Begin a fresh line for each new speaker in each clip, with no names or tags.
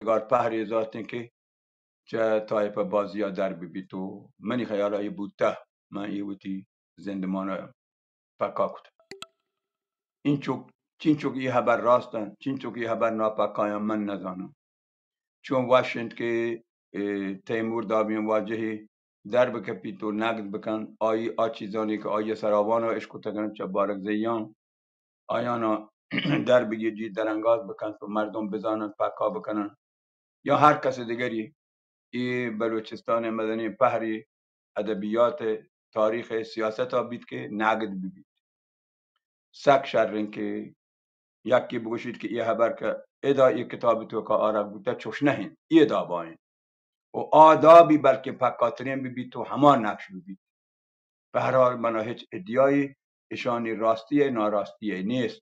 روزگار پهری ذاتین که چه تایپ بازی ها در ببیتو منی خیال های بودته من ایوتی زندمان پکا کت این چین چوک یه خبر راستن چین چوک یه خبر ناپکایا من نزانم چون واشنت که تیمور دابین واجهی در بکپیتو نقد بکن چیزانی که آیه سراوان و اشکو تگن چه بارک زیان آیانا در بگیجی درنگاز بکن تو مردم بزانن پکا بکنن یا هر کس دیگری این بلوچستان مدنی پهری ادبیات تاریخ سیاست ها بید که نقد ببید سک شرین که یکی بگوشید که یه خبر که ادا ای کتاب تو که آرا بوده چوش نهین ای دا باین و آدابی بلکه پکاترین ببید تو همان نقش ببید به هر حال من هیچ ادیایی اشانی راستیه ناراستیه نیست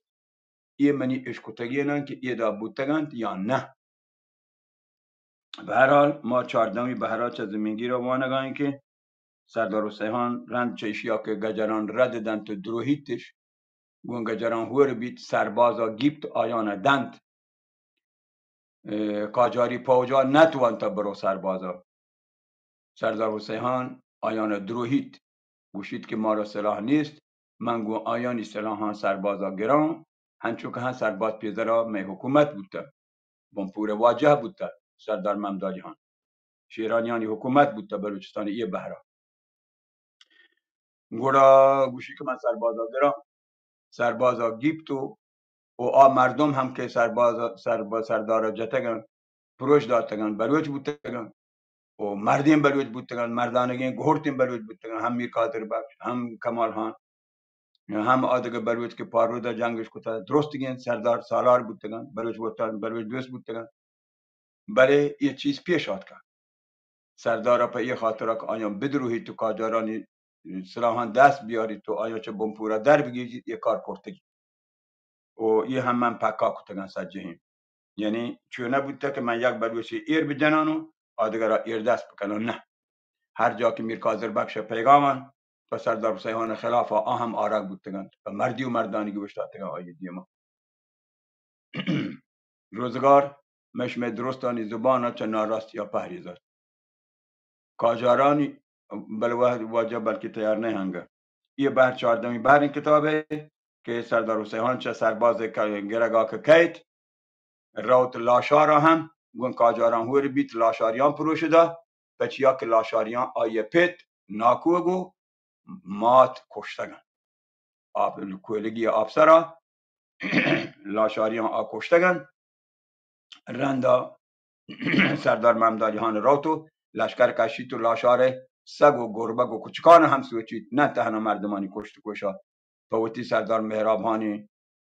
ای منی اشکتگی نن که ای دا بودتگند یا نه به هر حال ما 14 بهراج زمینگی را وانگاهیم که سردار حسین رند چشیا که گجران رد دن تو دروهیتش گون گجران هور بیت سربازا گیبت آیان دند کاجاری پاوجا نتوان تا برو سربازا سردار حسین آیان دروهیت گوشید که ما را سلاح نیست من گو آیانی سلاحان سربازا گران هنچو که هم سرباز پیزرا می حکومت بودتا بمپور واجه بودتا سردار ممدادی هان شیرانیانی حکومت بودتا بلوچستان یه بهرا گوڑا گوشی که من سربازا گران سربازا گیبتو و مردم هم که سردار جتگن پروش دادتگن بلوچ بودتگن و مردین بلوچ بودتگن مردانگین گهورتین بلوچ بودتگن هم میر قادر بخش هم کمال خان هم آدگ بلوچ که پارودا جنگش کتا درستگین سردار سالار بودتگن بلوچ بودتگن بلوچ دوست بودتگن بله یه چیز پیش آد کرد سردار پا یه خاطره که آیا بدروهی تو کاجارانی سلاحان دست بیاری تو آیا چه بمپورا در بگیرید یه کار کرتگی و یه هم من پکا کتگن سجهیم یعنی چونه بودتا که من یک بلوچی ایر بجنانو آدگرا ایر دست بکنن نه هر جا که میر کاظر بخش پیغامن و سردار حسین خلاف هم آرگ بودتگن و مردی و مردانگی بشتاتگن آیه دیما روزگار مشم درستانی زبان چه ناراستی یا پهریزد کاجارانی بل واجه بلکه تیار نه هنگه یه بر 14 بر این کتابه که سردار حسین چه سرباز گرگا که کیت روت لاشارا هم گون کاجاران هوری بیت لاشاریان پروشده بچیا که لاشاریان آیه پیت ناکوگو مات کشتگن کویلگی آبسرا لاشاریان کشتگن رندا سردار ممدادی هان روتو لشکر کشید تو لاشاره سگ و گربگ و کچکان هم سوچید نه تنها مردمانی کشت کشا فوتی سردار مهراب هانی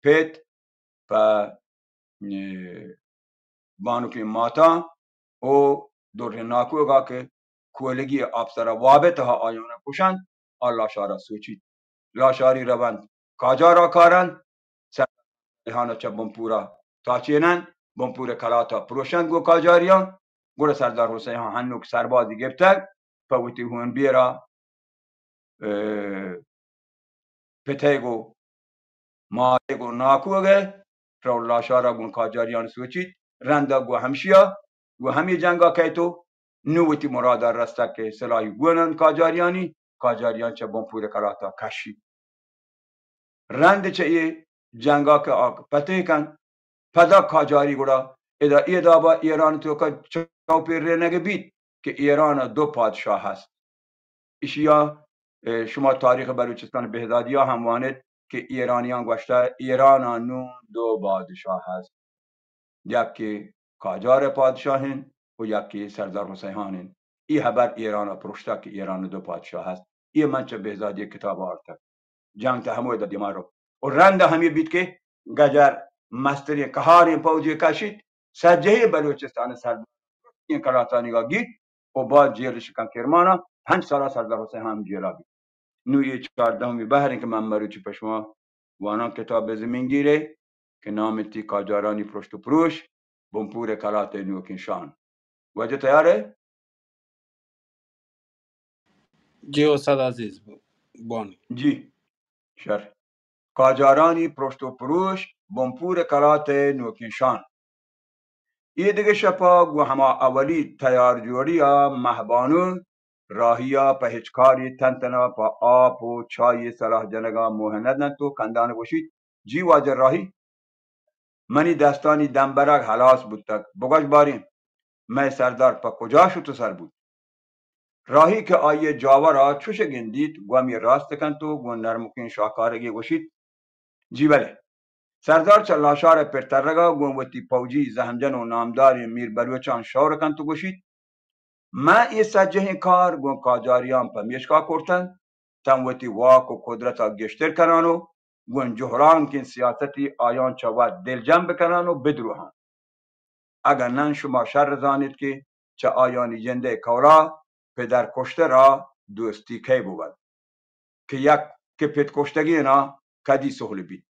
پیت و بانوکی ماتا و دور ناکوگا که کولگی آبسرا وابط ها آیان کشند لاشارا سوچید لاشاری روند کاجارا کارند سردار چه بمپورا تاچینن بمپور کلاتا پروشند گو کاجاریان گوره سردار حسین هنوک سربازی گفتگ فوتی هون بیرا پتیگو ماتگو ناکوگه رو لاشارا گون کاجاریان سوچید رندا گو همشیا گو همی جنگا کیتو نوتی مرادر رسته که سلاحی گونن کاجاریان چه بمپور کلاتا کشی رند چه ای جنگا که پته کن پدا کاجاری گوڑا ایدا با ایران تو که چوپی رنگ بید که ایران دو پادشاه هست ایشیا شما تاریخ بلوچستان بهدادی ها هم وانید که ایرانیان گوشته ایران نون دو پادشاه هست یکی کاجار پادشاهین و یکی سردار حسینین ای خبر ایران پرشته که ایران دو پادشاه هست ای منچه بهدادی کتاب آرتا جنگ تا همو دادی ما رو و رند همی بید که گجر مستری کهاری پوجی کشید سجهی بلوچستان سردار این کلاتانی گا گید و بعد جیل شکن کرمانا 5 سال سردار حسین هم جیلا بید نوی 14 بهرین که من مروچی پشما وانا کتاب زمین گیره که نامتی کاجارانی پرشت و پروش بمپور کلات نوکینشان وجه تیاره؟
جی استاد عزیز بانی
جی شر کاجارانی پرشت و پروش بمپور کلات نوکینشان یه دیگه شپا گو هما اولی تیار جوری یا مهبانو راهیا په هیچ کاری تنتنا په آب و چای صلاح جنگا موهند تو کندان گوشید جی واجه راهی منی دستانی دنبرک حلاس بودتک بگاش باریم میں سردار پا کجا شو تو سر بود راهی که آیه جاوا را چوش گندید گوامی راست کن تو گو نرمکین شاکارگی گوشید جی بله سردار چلاشار پرترگا گوموتی پوجی زهمجن و نامداری میر بلوچان شور کن تو گوشید ما ای سجه کار گون کاجاریان پا میشکا کرتن تنوتی واک و قدرتا گشتر کنانو گون جهران کن سیاستی آیان چوات دل جنب کنانو بدروهان اگر نن شما شر زانید که چه آیانی جنده کورا پدر کشته را دوستی کی بود که پت کشتگی نا کدی سهل بید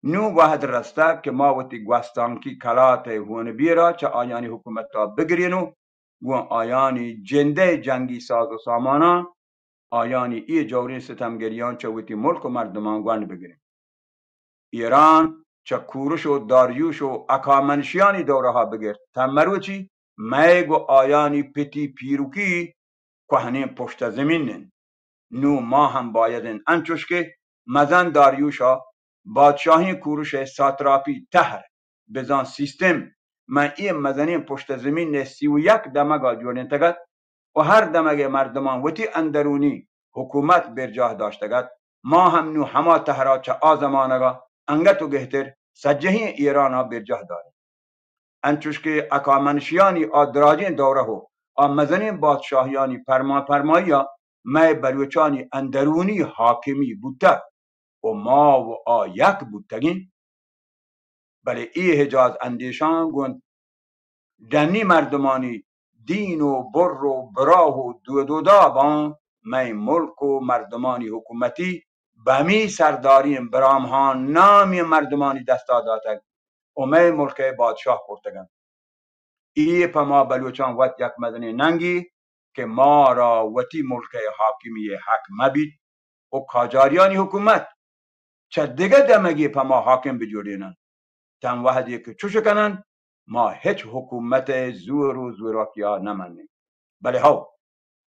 نو واحد رسته که ما وتی گوستان کی کلات هون بیرا چه آیانی حکومت تا بگرینو و آیانی جنده جنگی ساز و سامانا آیانی ای جوری ستمگریان چه وتی ملک و مردمان گوان بگرین ایران چه کورش و داریوش و اکامنشیانی دوره ها بگرد تمروچی میگ و آیانی پتی پیروکی کهنه پشت زمینن نو ما هم بایدن انچوش که مزن داریوشا بادشاهی کوروش ساتراپی تهر بزان سیستم من این مزنین پشت زمین 31 دمگا جورین تگد و هر دمگ مردمان وتی اندرونی حکومت برجاه داشتگد ما هم نو هما تهرا چه آزمانگا انگتو گهتر سجهی ایرانا برجاه داریم انچوش که اکامنشیانی آدراجین دوره هو آمزنین بادشاهیانی پرمایی ما بلوچانی اندرونی حاکمی بوده و ما و یک بودتگین بله ای حجاز اندیشان گوند دنی مردمانی دین و بر و براه و دودودا بان می ملک و مردمانی حکومتی بمی سرداریم برامهان نامی مردمانی دستا داتگ و می ملک بادشاه پرتگن ای پا ما بلوچان وقت یک مدنی ننگی که ما را وتی ملک حاکمی حق مبید و کاجاریانی حکومت چه دیگه دمگی پا ما حاکم بجورینن تن وحدی که چوش کنن ما هیچ حکومت زور و زوراکیا نمانیم بله ها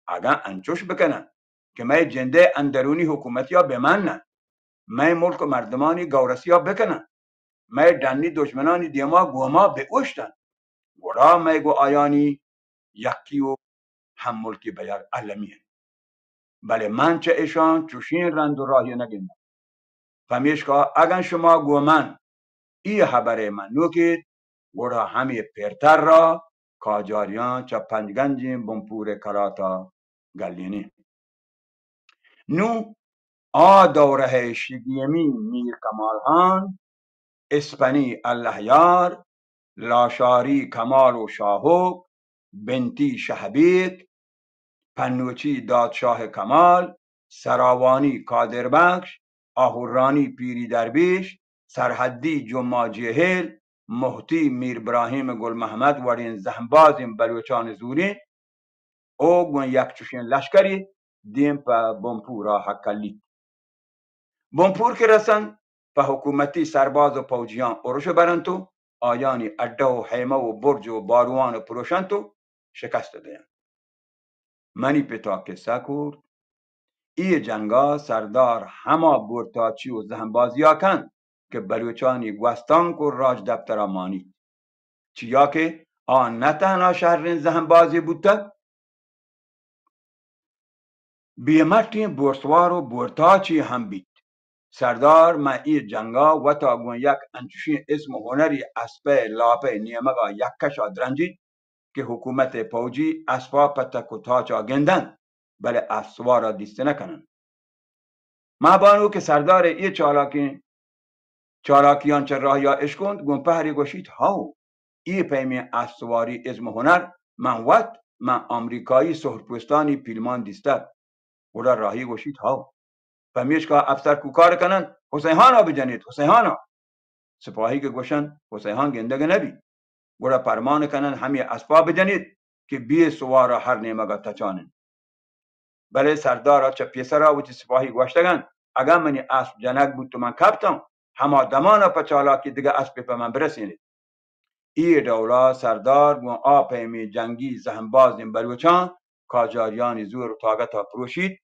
اگر انچوش بکنن که ما جنده اندرونی حکومتیا بمانن ما ملک و مردمانی گورسیا بکنن ما دنی دشمنانی دیما گوما بوشتن ورا ما گو آیانی یکی و هم ملکی بیار علمیه بله من چه ایشان چوشین رند و راهی نگیندم فمیشکا اگر شما گومن ای خبره من نوکید ورا همی پرتر را کاجاریان چه پنجگنجی بمپور کراتا گلینی نو آ دوره شگیمی میر کمال خان اسپنی الله یار لاشاری کمال و شاهوک بنتی شهبیک پنوچی دادشاه کمال سراوانی کادربخش آهورانی پیری درویش سرحدی جمعه جهل محتی میر ابراهیم گل محمد ورین زهنبازیم بلوچان زوری او گون یک چوشین لشکری دیم پا بمپورا حکلی بمپور که رسن پا حکومتی سرباز و پوجیان اروشو برنتو آیانی اده و حیمه و برج و باروان و پروشنتو شکست دین منی پتا کسا کرد ای جنگا سردار هما بورتاچی و زهنبازیا کن که بلوچانی گوستان کو راج دفتر مانی چیا که آن نه تنها شهرین زهنبازی بودتا بیمتی بورسوار و بورتاچی هم بید سردار ما ای جنگا و تا گون یک انچوشین اسم و هنری اسبه لاپه نیمگا یک کشا درنجید که حکومت پوجی اسبا پتک و تاچا گندن بله اسوارا دیسته نکنن ما بانو که سردار ای چالاکیان چه راه یا اشکند گون پهری گوشید هاو ای پیمی اسواری اسم و هنر من امریکایی سهرپوستانی پیلمان دیسته ولا راهی گوشید هاو فهمیش که افسر کو کار کنن حسینهانا بجنید حسینهانا سپاهی که گوشن حسینهان گندگه نبی گوڑا پرمان کنن همی اسبا بجنید که بی سوارا هر نیمگا تچانن بله سردارا چه پیسرا و چه سپاهی گوشتگن اگر منی اسب جنگ بود تو من کپتم هما دمانا پچالا که دیگه اسب پا من برسینید ای دولا سردار و آپیمی جنگی زهنبازین بلوچان کاجاریانی زور و طاقتا پروشید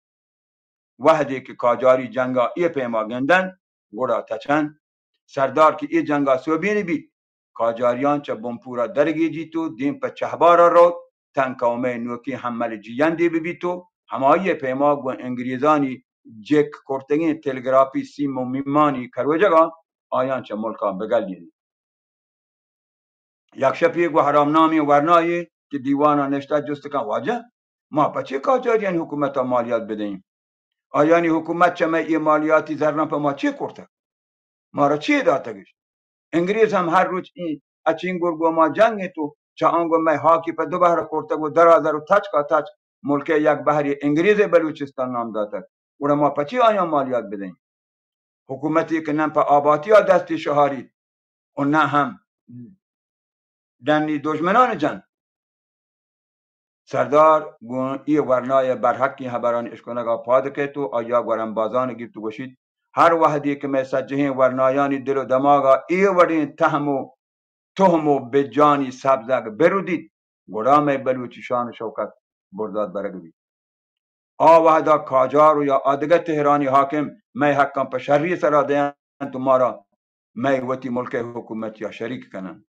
وحدی که کاجاری جنگا ای پیما گندن گوڑا تچن سردار که ای جنگا سوبینی بید کاجاریان چه بمپورا درگی جیتو دیم پا چهبارا رو تن قومه نوکی حمل جیندی ببیتو همایی پیما گو انگریزانی جک کرتگین تلگرافی سیم و میمانی کروجگا آیان چه ملکا بگلین یک شپی گو حرام نامی ورنایی که دیوانا نشته جستکان واجه ما بچه کاجاریان حکومت مالیات بدهیم آیانی حکومت چه ای مالیاتی زرنان پا ما چی کرده ما را چی داتگش انگریز هم هر روز این اچین گرگو ما جنگ تو چه آنگو می حاکی پا دو بحر کرده و درازر و تچ کا تچ ملک یک بحری انگریز بلوچستان نام داده او ما پچی آیا مالیات بدهیم حکومتی که نه پا آباتی ها دستی شهارید و نه هم دنی دشمنان جنگ سردار گون ای ورنای برحقی خبران اشکنگا پاد که تو آیا گورم بازان گیر تو گوشید هر وحدی که می سجهین ورنایانی دل و دماغا ای ورین تهمو به جانی سبزگ برودید گرام بلوچی شان شوکت برداد برگوید وحدا کاجار و یا آدگه تهرانی حاکم می حکم پر شرری سرا دیان تمارا می وطی ملک حکومت یا شریک کنن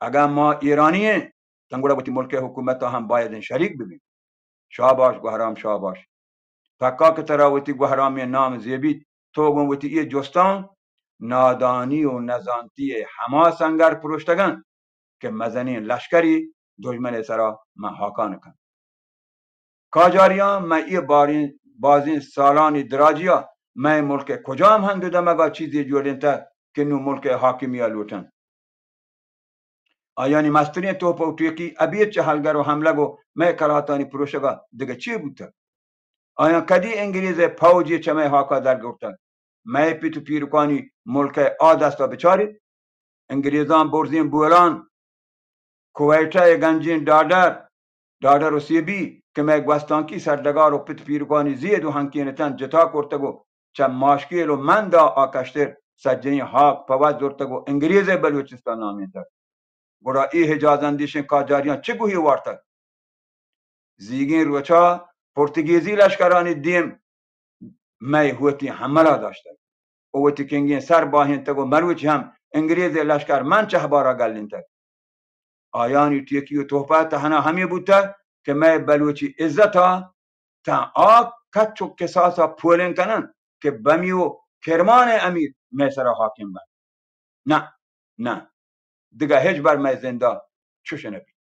اگر ما ایرانیه تنگوڑا وطی ملک حکومت هم باید شریک ببین شاباش گوهرام شاباش تکا که تراوتی گوهرامی نام زیبید تو گوتی ای جستان نادانی و نزانتی همه سنگر پروشتگن که مزنین لشکری دشمن سرا من حاکان کن کاجاریان من ای بازین سالانی دراجیا من ملک کجا هم هندو دمگا چیزی جوڑین تا که نو ملک حاکمی لوٹن آیانی مسترین توپ و تویکی ابیت چه حلگر و حمله گو من کراتانی پروشگا دیگه چی بودتا آیا کدی انگلیز پاوجی چمه حاکا در گفتن می پیتو پیروکانی ملک آدستا بچارید انگلیزان برزین بولان کویتا گنجین دادر و سیبی که می گوستانکی سردگار و پیتو پیروکانی زید و هنکینتن جتا کرتگو چه ماشکیل و مندا آکشتر سجنی حاک پواز دورتگو انگلیز بلوچستان نامیدن گرا ای حجازندیشن کاجاریان چه گوهی وارتن زیگین روچا پرتگیزی لشکرانی دیم می هوتی حمله داشته اوتی کنگین سر باهین تگو مروچی هم انگریز لشکر من چه بارا گلین تگ آیانی تیکی و توفه تهنا همی بودتا که می بلوچی عزتا تا کچ و کساسا پولین کنن که بمی و کرمان امیر می سر حاکم بند نه دیگه هیچ بر می زنده چوش نبید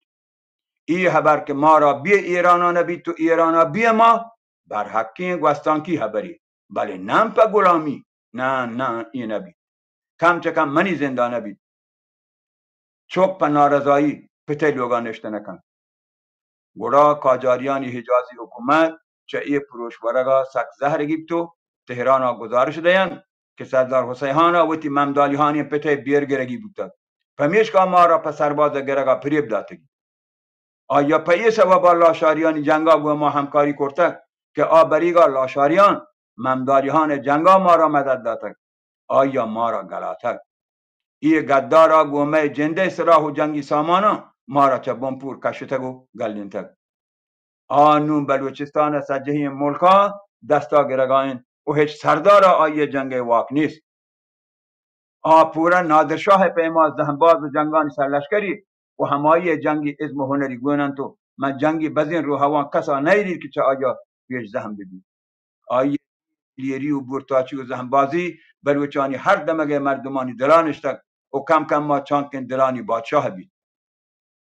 ای خبر که ما را بی ایرانا نبید تو ایرانا بی ما بر حقی گوستانکی خبری بله نم پا غلامی نه این نبید کم چه کم منی زنده نبید چوک پا نارضایی پته لوگا نشته نکن گوڑا کاجاریانی حجازی حکومت چه ای پروشورگا سک زهر گیبتو تهرانا گزارش دیان که سردار حسیحانا ویتی ممدالیهانی پته بیر گرگی بودتا پمیشکا ما را پا سرباز گرگا پریب داتگی آیا پایی سوابا لاشاریانی جنگا گو ما همکاری کرده که بریگا لاشاریان ممدالیهان جنگا ما را مدد داتگ آیا ما را گلاتگ ای گدارا گومه جنده سراح و جنگی سامانا ما را چه بمپور کشتگو گلینتگ نون بلوچستان سجهی ملکا دستا گرگاین و هیچ سردارا آیه جنگ واک نیست پورا نادرشاه پیما زهنباز و جنگان سرلشکری و همایی جنگی ازم و هنری گوینن تو من جنگی بزین رو هوان کسا نیدید که چه آیا پیش زهم ببین آیه لیری و بورتاچی و زهنبازی بلوچانی هر دمگه مردمانی دلانشتک و کم کم ما چانکن دلانی بادشاه بید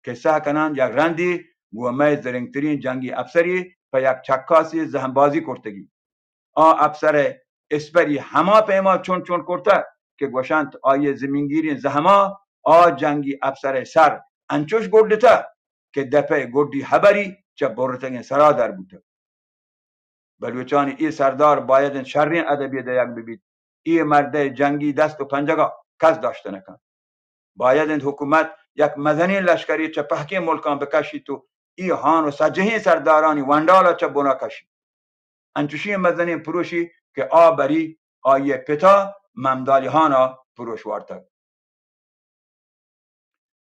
که سه کنن یک رندی گومه زرنگترین جنگی افسری پا یک چکاسی زهنبازی کرتگی افسر اسپری هما پیما چون کرته که گوشند آیه زمینگیری زهما جنگی افسر سر انچوش گردتا که دپه گردی خبری چه برتگین سرا در بوده بلوچانی ای سردار باید شرین ادبی دیگ ببید ای مرده جنگی دست و پنجگا کس داشته نکن باید حکومت یک مدنی لشکری چه پهکی ملکان بکشی تو ای هان و سجهی سردارانی وندالا چه بنا کشی انچوشی مدنی پروشی که بری آیه پتا ممدالی هانا پروش وارتگ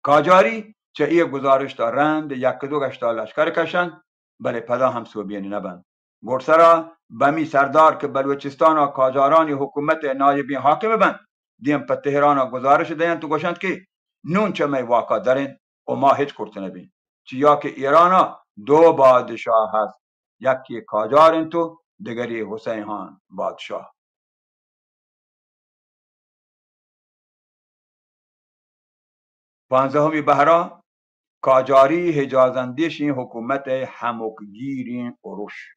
کاجاری چه ای گزارش دارند یک دو گشتا لشکر کشند بله پدا هم سوبینی نبند گرسرا بمی سردار که بلوچستان و کاجارانی حکومت نایبین حاکم بند دیم پر تهران گزارش دهند تو گوشند که نون چه می واقع دارین و ما هیچ کرت نبین چیا که ایران دو بادشاه هست یکی کاجار تو دیگری حسین خان بادشاه 15 بهرا کاجاری حجازاندیش این حکومت همکگیر اروش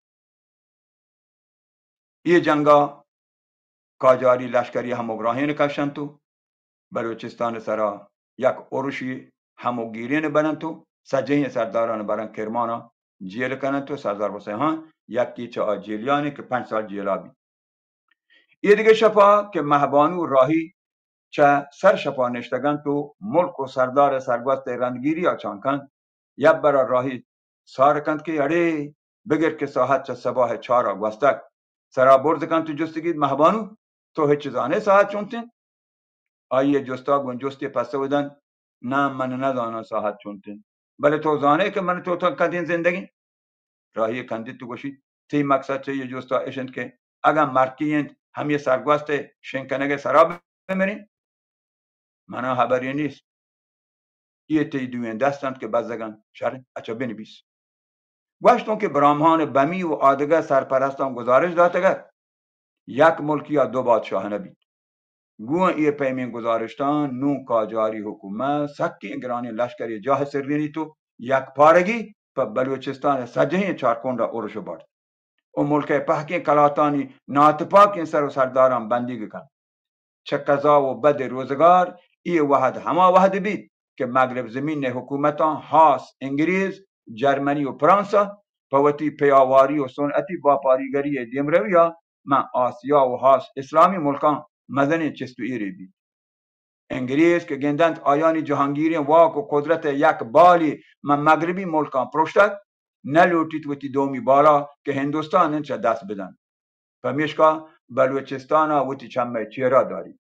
این جنگا کاجاری لشکری همگراهین کشن تو بلوچستان سرا یک اروشی همگیرین برن تو سجه سرداران برن کرمانا جیل کنن تو سردار حسین خان یکی چه آجیلیانی که 5 سال جیلا بید این دیگه شپا که مهبانو راهی چه سر شپا نشتگن تو ملک و سردار سرگوست رندگیری آچان کن یک برا راهی سار کند که اڑے بگر که ساحت چه سباه 4 آگوستک سرا برز کن تو جستگید مهبانو تو هیچ چیزانه ساحت چونتین آیه جستا گون جستی پسه بودن نه من ندانا ساحت چونتین بله تو زانه که من تو کدین زندگی راهی کندید تو گوشید تی مقصد چه یه جستا اشند که اگر مرکیند هم یه سرگوست شنکنگ سرا بمرین منا خبری نیست یه تی دوین دستند که بزدگن شر اچا بنویس گوشتون که برامهان بمی و آدگه سرپرستان گزارش داتگر یک ملک یا 2 بادشاه نبید گوه ای پیمین گزارشتان نو کاجاری حکومت سکی انگرانی لشکری جاه سرینی تو یک پارگی پا بلوچستان سجهی چارکون را اورشو برد و ملک پهکی کلاتانی ناتپاک این سر و سرداران بندی کن چه قضا و بد روزگار ای وحد هما وحد بید که مغرب زمین حکومتان خاص انگلیز جرمنی و فرانسا پوتی پیاواری و سنتی با پاریگری دیمرویا من آسیا و خاص اسلامی ملکان مدنی چست و ایری بید انگلیز که گندند آیانی جهانگیری واک و قدرت یک بالی من مغربی ملکان پرشتد نلوٹید وتی دومی بالا که هندوستان انچه دست بدن پمیشکا بلوچستان وتی چمه چیرا داری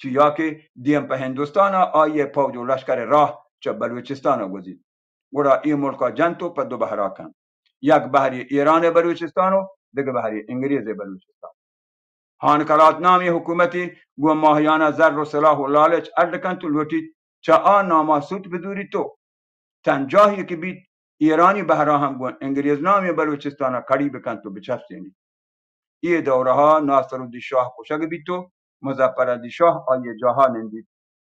چیا که دیم په هندوستان آیه پوج و لشکر راه چه بلوچستان گزید گورا این ملکا جنتو په 2 بحرا کن یک بحری ایران بلوچستان و دیگه بحری انگلیز بلوچستان هانکلات نامی حکومتی گو ماهیانا زر و سلاح و لالچ اردکن تو لوٹید چه آن ناماسود بدوری تو تنجاهی که بید ایرانی بحرا هم گون انگلیز نامی بلوچستان کڑی بکن تو بچفسینی این دوره ها ناصرالدین شاه خوشگ بید تو مظفرالدین شاه آیه جاها نندید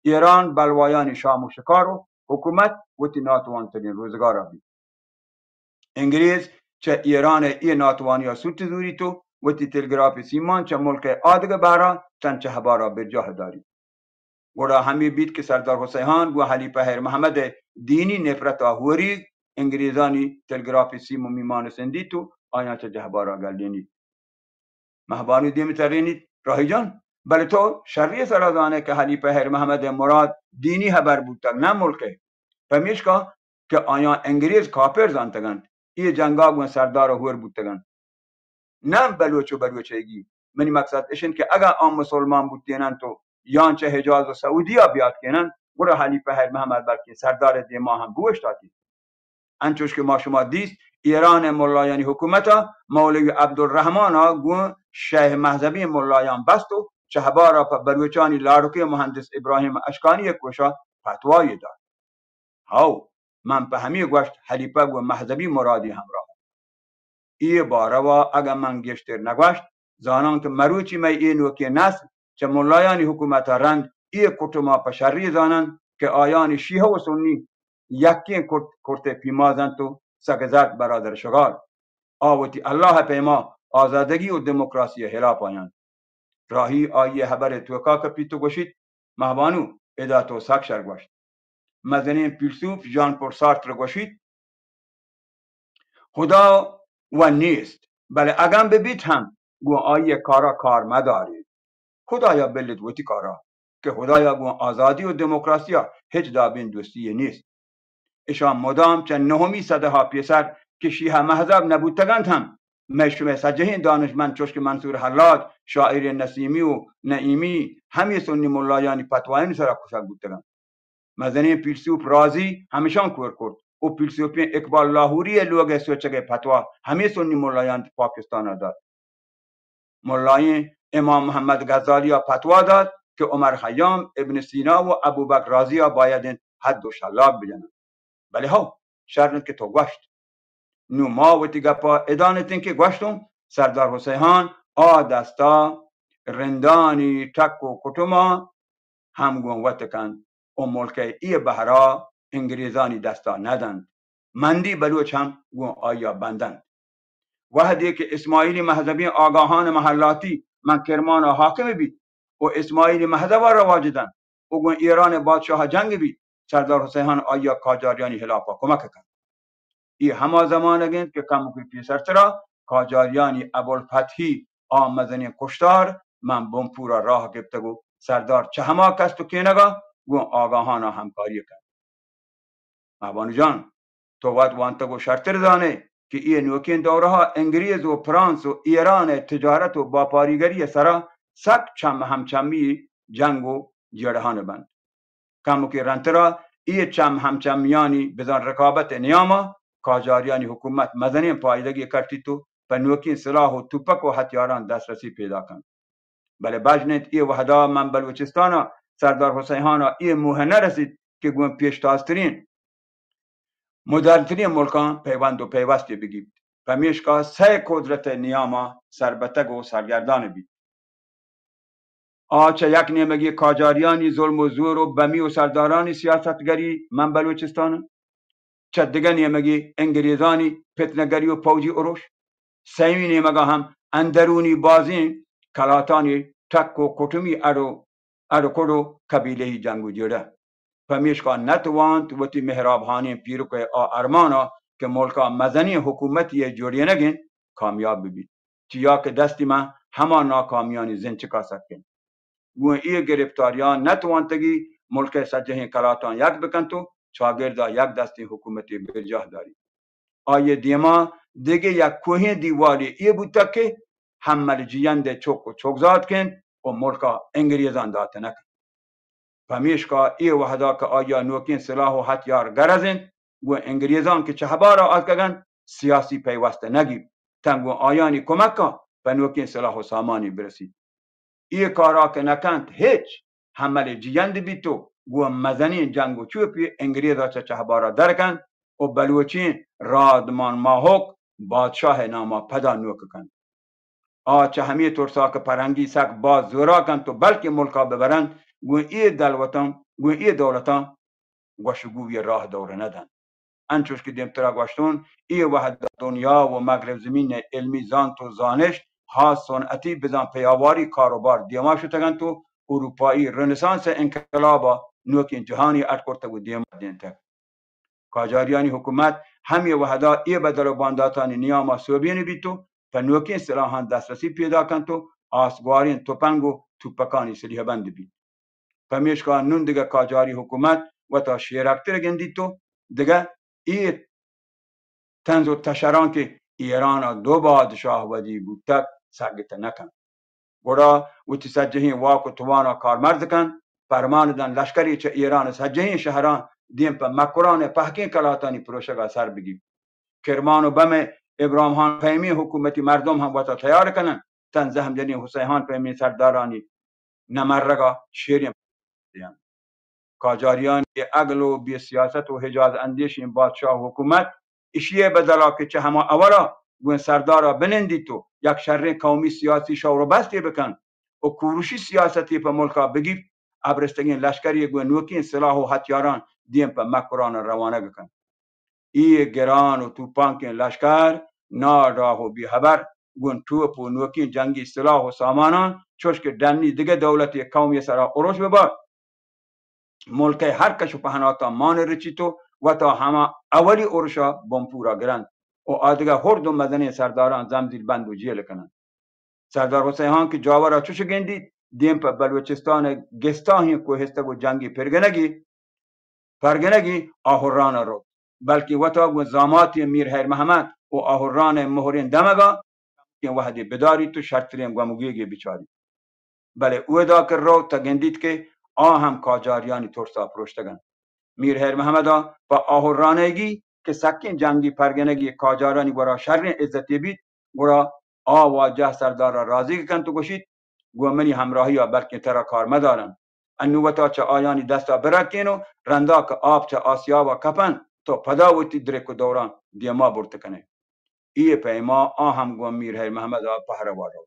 ایران بلوایان شام و شکار و حکومت وتی ناتوانترین روزگار بید انگلیز چه ایران ای ناتوانی سوت زوری تو وتی تلگراف سیمان چه ملک آدگ بارا چند چه هبارا برجاه داری گوڑا همی بید که سردار حسین خان و حلیفه هر محمد دینی نفرت آهوری انگلیزانی تلگراف سیم و میمان سندی تو آیا چه جهبارا گلدینی مهبانی دیم ترینید راهی جان بله تو شری سرازانه که حلیفه هر محمد مراد دینی خبر بودتگ نه ملکه پمیشکا که آیا انگلیز کافر زانتگند ای جنگا گون سردار هور بودتگند نه بلوچ و بلوچگی منی مقصد اشن که اگر آن مسلمان بودتینن تو یان چه حجاز و سعودیا بیاد کنن برو حلیفه هر محمد بلکه سردار دیما هم گوش دادی انچوش که ما شما دیست ایران ملایانی حکومتا مولوی عبدالرحمن گون شیخ مهذبی ملایان بستو چهبارا بلوچانی لاروکی مهندس ابراهیم اشکانی کوشا فتوایی داد هاو من په همی گوشت حلیفه و مهذبی مرادی همراه ای باروا اگر من گشتر نگوشت زانان که مروچی می اینو که نسل چه ملایانی حکومت رند ای کتما پشری زانند که آیان شیعه و سنی یکی کرت پیمازند تو سگزد برادر شغال آوتی الله پیما آزادگی و دموکراسی هلا پایند راهی آیه خبر توکا که پیتو گوشید مهبانو ادا تو سکشر گوشت مزنین فیلسوف ژان پل سارتر گوشید خدا و نیست بله اگم ببید هم گو آیه کارا کار مدارید خدایا بلد وتی کارا که خدایا گو آزادی و دموکراسی هیچ دابین دوستی نیست اشان مدام چه 9 صده ها پیسر که شیعه مذهب نبودتگند هم مشروع سجهین دانشمند چشک منصور حلاج شاعر نسیمی و نعیمی همی سنی ملایانی فتوایانی سر کشک بودتگند مزنی پیلسوف رازی همیشان کور کرد او پیلسوفین اقبال لاهوری لوگ سوچگه پتوا همه سنی ملایان پاکستان داد ملای امام محمد غزالی پتوا داد که عمر خیام ابن سینا و ابوبکر رازی باید حد و شلاق بزنند بله ها شرط که تو گوشت نو ما و گپا ادانتین که گوشتم سردار حسین دستا رندانی تک و کتما همگون وطکن و ملک ای بهرا انگریزانی دستا ندند مندی بلوچ هم گون آیا بندند وحدی که اسماعیل مهذبی آگاهان محلاتی من کرمان حاکم بید و اسماعیل مهذب را واجدن و گون ایران بادشاه جنگ بید سردار حسین آیا کاجاریانی خلافا کمک کن ای همه زمان اگند که کم که پیسر ترا کاجاریانی ابوالفتحی آمدنی کشتار من بمپورا راه گفتگو سردار چه همه کس تو که نگا گون آگاهانا همکاری کن مهبانو جان تو وانتگو شرطر دانه که این نوکین دوره ها انگلیز و فرانس و ایران تجارت و باپاریگری سرا سک چم همچمی جنگ و جرهان بند کمو که رنترا ای چم همچمیانی بزن رقابت نیاما کاجاریانی حکومت مدنی پایدگی کرتی تو و نوکین سلاح و توپک و هتیاران دسترسی پیدا کن بله بجنت ای وحدا من بلوچستانا سردار حسین ای موه نرسید که گون پیشتازترین مدرنترین ملکان پیوند و پیوستی بگید و میشکا سه قدرت نیاما سربتگ و سرگردان بید چه یک نیمگی کاجاریانی ظلم و زور و بمی و سردارانی سیاستگری من بلوچستان چه دیگه نیمگی انگریزانی فتنگری و پوجی اروش سیمی نیمگا هم اندرونی بازین کلاتانی تک و کتمی ارو کدو قبیله جنگو جیره فمیشکا نتواند وتی مهرابهانی پیروک ارمانا که ملکا مزنی حکومتی جوری نگین کامیاب ببید چیا که دستی من همان ناکامیانی زن چکا سکن گوه ای گرفتاریان نتوانتگی ملک سجه کلاتان یک بکن تو چاگردا یک دستی حکومتی برجاه داری آیه دیما دیگه یک کوه دیوالی ای بودتا که حمل جیند چوک و چوکزاد کن و ملکا انگریزان دات نکن فمیشکا ای وحدا که آیا نوکین سلاح و هتیار گرزن و انگریزان که چهبارا آتگن سیاسی پیوسته نگیب تنگو آیانی کمکا و نوکین سلاح و سامانی برسید ای کارا که نکند هیچ حمل جیند بیتو گو مزنی جنگو چوپی انگریزا چهبارا درکن و بلوچین رادمان ماهوک بادشاه ناما پدا نوک کن چه همی ترسا که پرنگی سک باز زورا کن تو بلکه ملکا ببرند گو ای دولتان گوشگوی راه دوره ندن انچوش که دیمترا گوشتون ای وحد دنیا و مغرب زمین علمی زان تو زانش ها صنعتی بزن پیاواری کاروبار دیما شدگن تو اروپایی رنسانس انقلابا نوکین جهانی اتکرته و دیما دینتک کاجاریانی حکومت همی وحدا ای بدل بانداتانی نیاما سوبین بیتو تا نوکین سلاحان دسترسی پیدا کن تو آسگوارین توپنگ و توپکانی سلیح بند بید فمیشکا نون دیگه کاجاری حکومت و تا شیرکتر گندی تو دیگه ای تنز و تشران که ایران دو بادشاه ودی بودتک سگت نکن گوڑا و تی سجهین واک و توانا کارمرز کن فرمان دن لشکری چه ایران سجهین شهران دیم پا مکران پحکین کلاتانی پروشگا سر بگیم کرمان و بم ابراهیم خان پیمی حکومتی مردم هم وطا تیار کنن تنزه همجنی حسین پیمی سردارانی نمرگا شیرین دیم کاجاریان عقل و بی سیاست و حجاز اندیش این بادشاه حکومت اشیه بدلا که چه همه اولا گوین سردارا بنندی تو یک شر قومی سیاسی شور بستی بکن و کوروشی سیاستی پا ملکا بگیب ابرستگین لشکری گوین نوکین سلاح و هتیاران دیم پا مکران روانه بکن ای گران و توپانکین لشکر ناراه و بی خبر گوین توپ و نوکین جنگی سلاح و سامانان چوش که دنی دیگه دولتی قومی سرا اروش ببار ملک هر کشو پهناتا مان رچیتو و تا همه اولی اورشا بمپورا گرند و آدگه هرد و مدنی سرداران زمزیل بند و جیل کنند سردار حسین که جاورا چوش گندید دیم پا بلوچستان گستاهی کوهسته و جنگی پرگنگی آهران رو بلکه و تا گزاماتی میر هیر محمد و آهران مهرین دمگا که وحدی بداری تو شرطرین گمگیگی بیچاری بله او دا که رو تا گندید که هم کاجاریانی ترسا پروشتگن میر هیر محمدا با آهورانگی که سکین جنگی پرگنگی کاجارانی گورا شر عزتی بید گورا آواجه سردار راضی کن تو گوشید گو منی همراهی یا بلکه ترا کار مدارم انوتا چه آیانی دستا برکینو رندا که آب چه آسیا و کپن تو پداوتی درک و دوران دیما برتکنه ای پیما آهم گو میر هیر محمدا پهروارو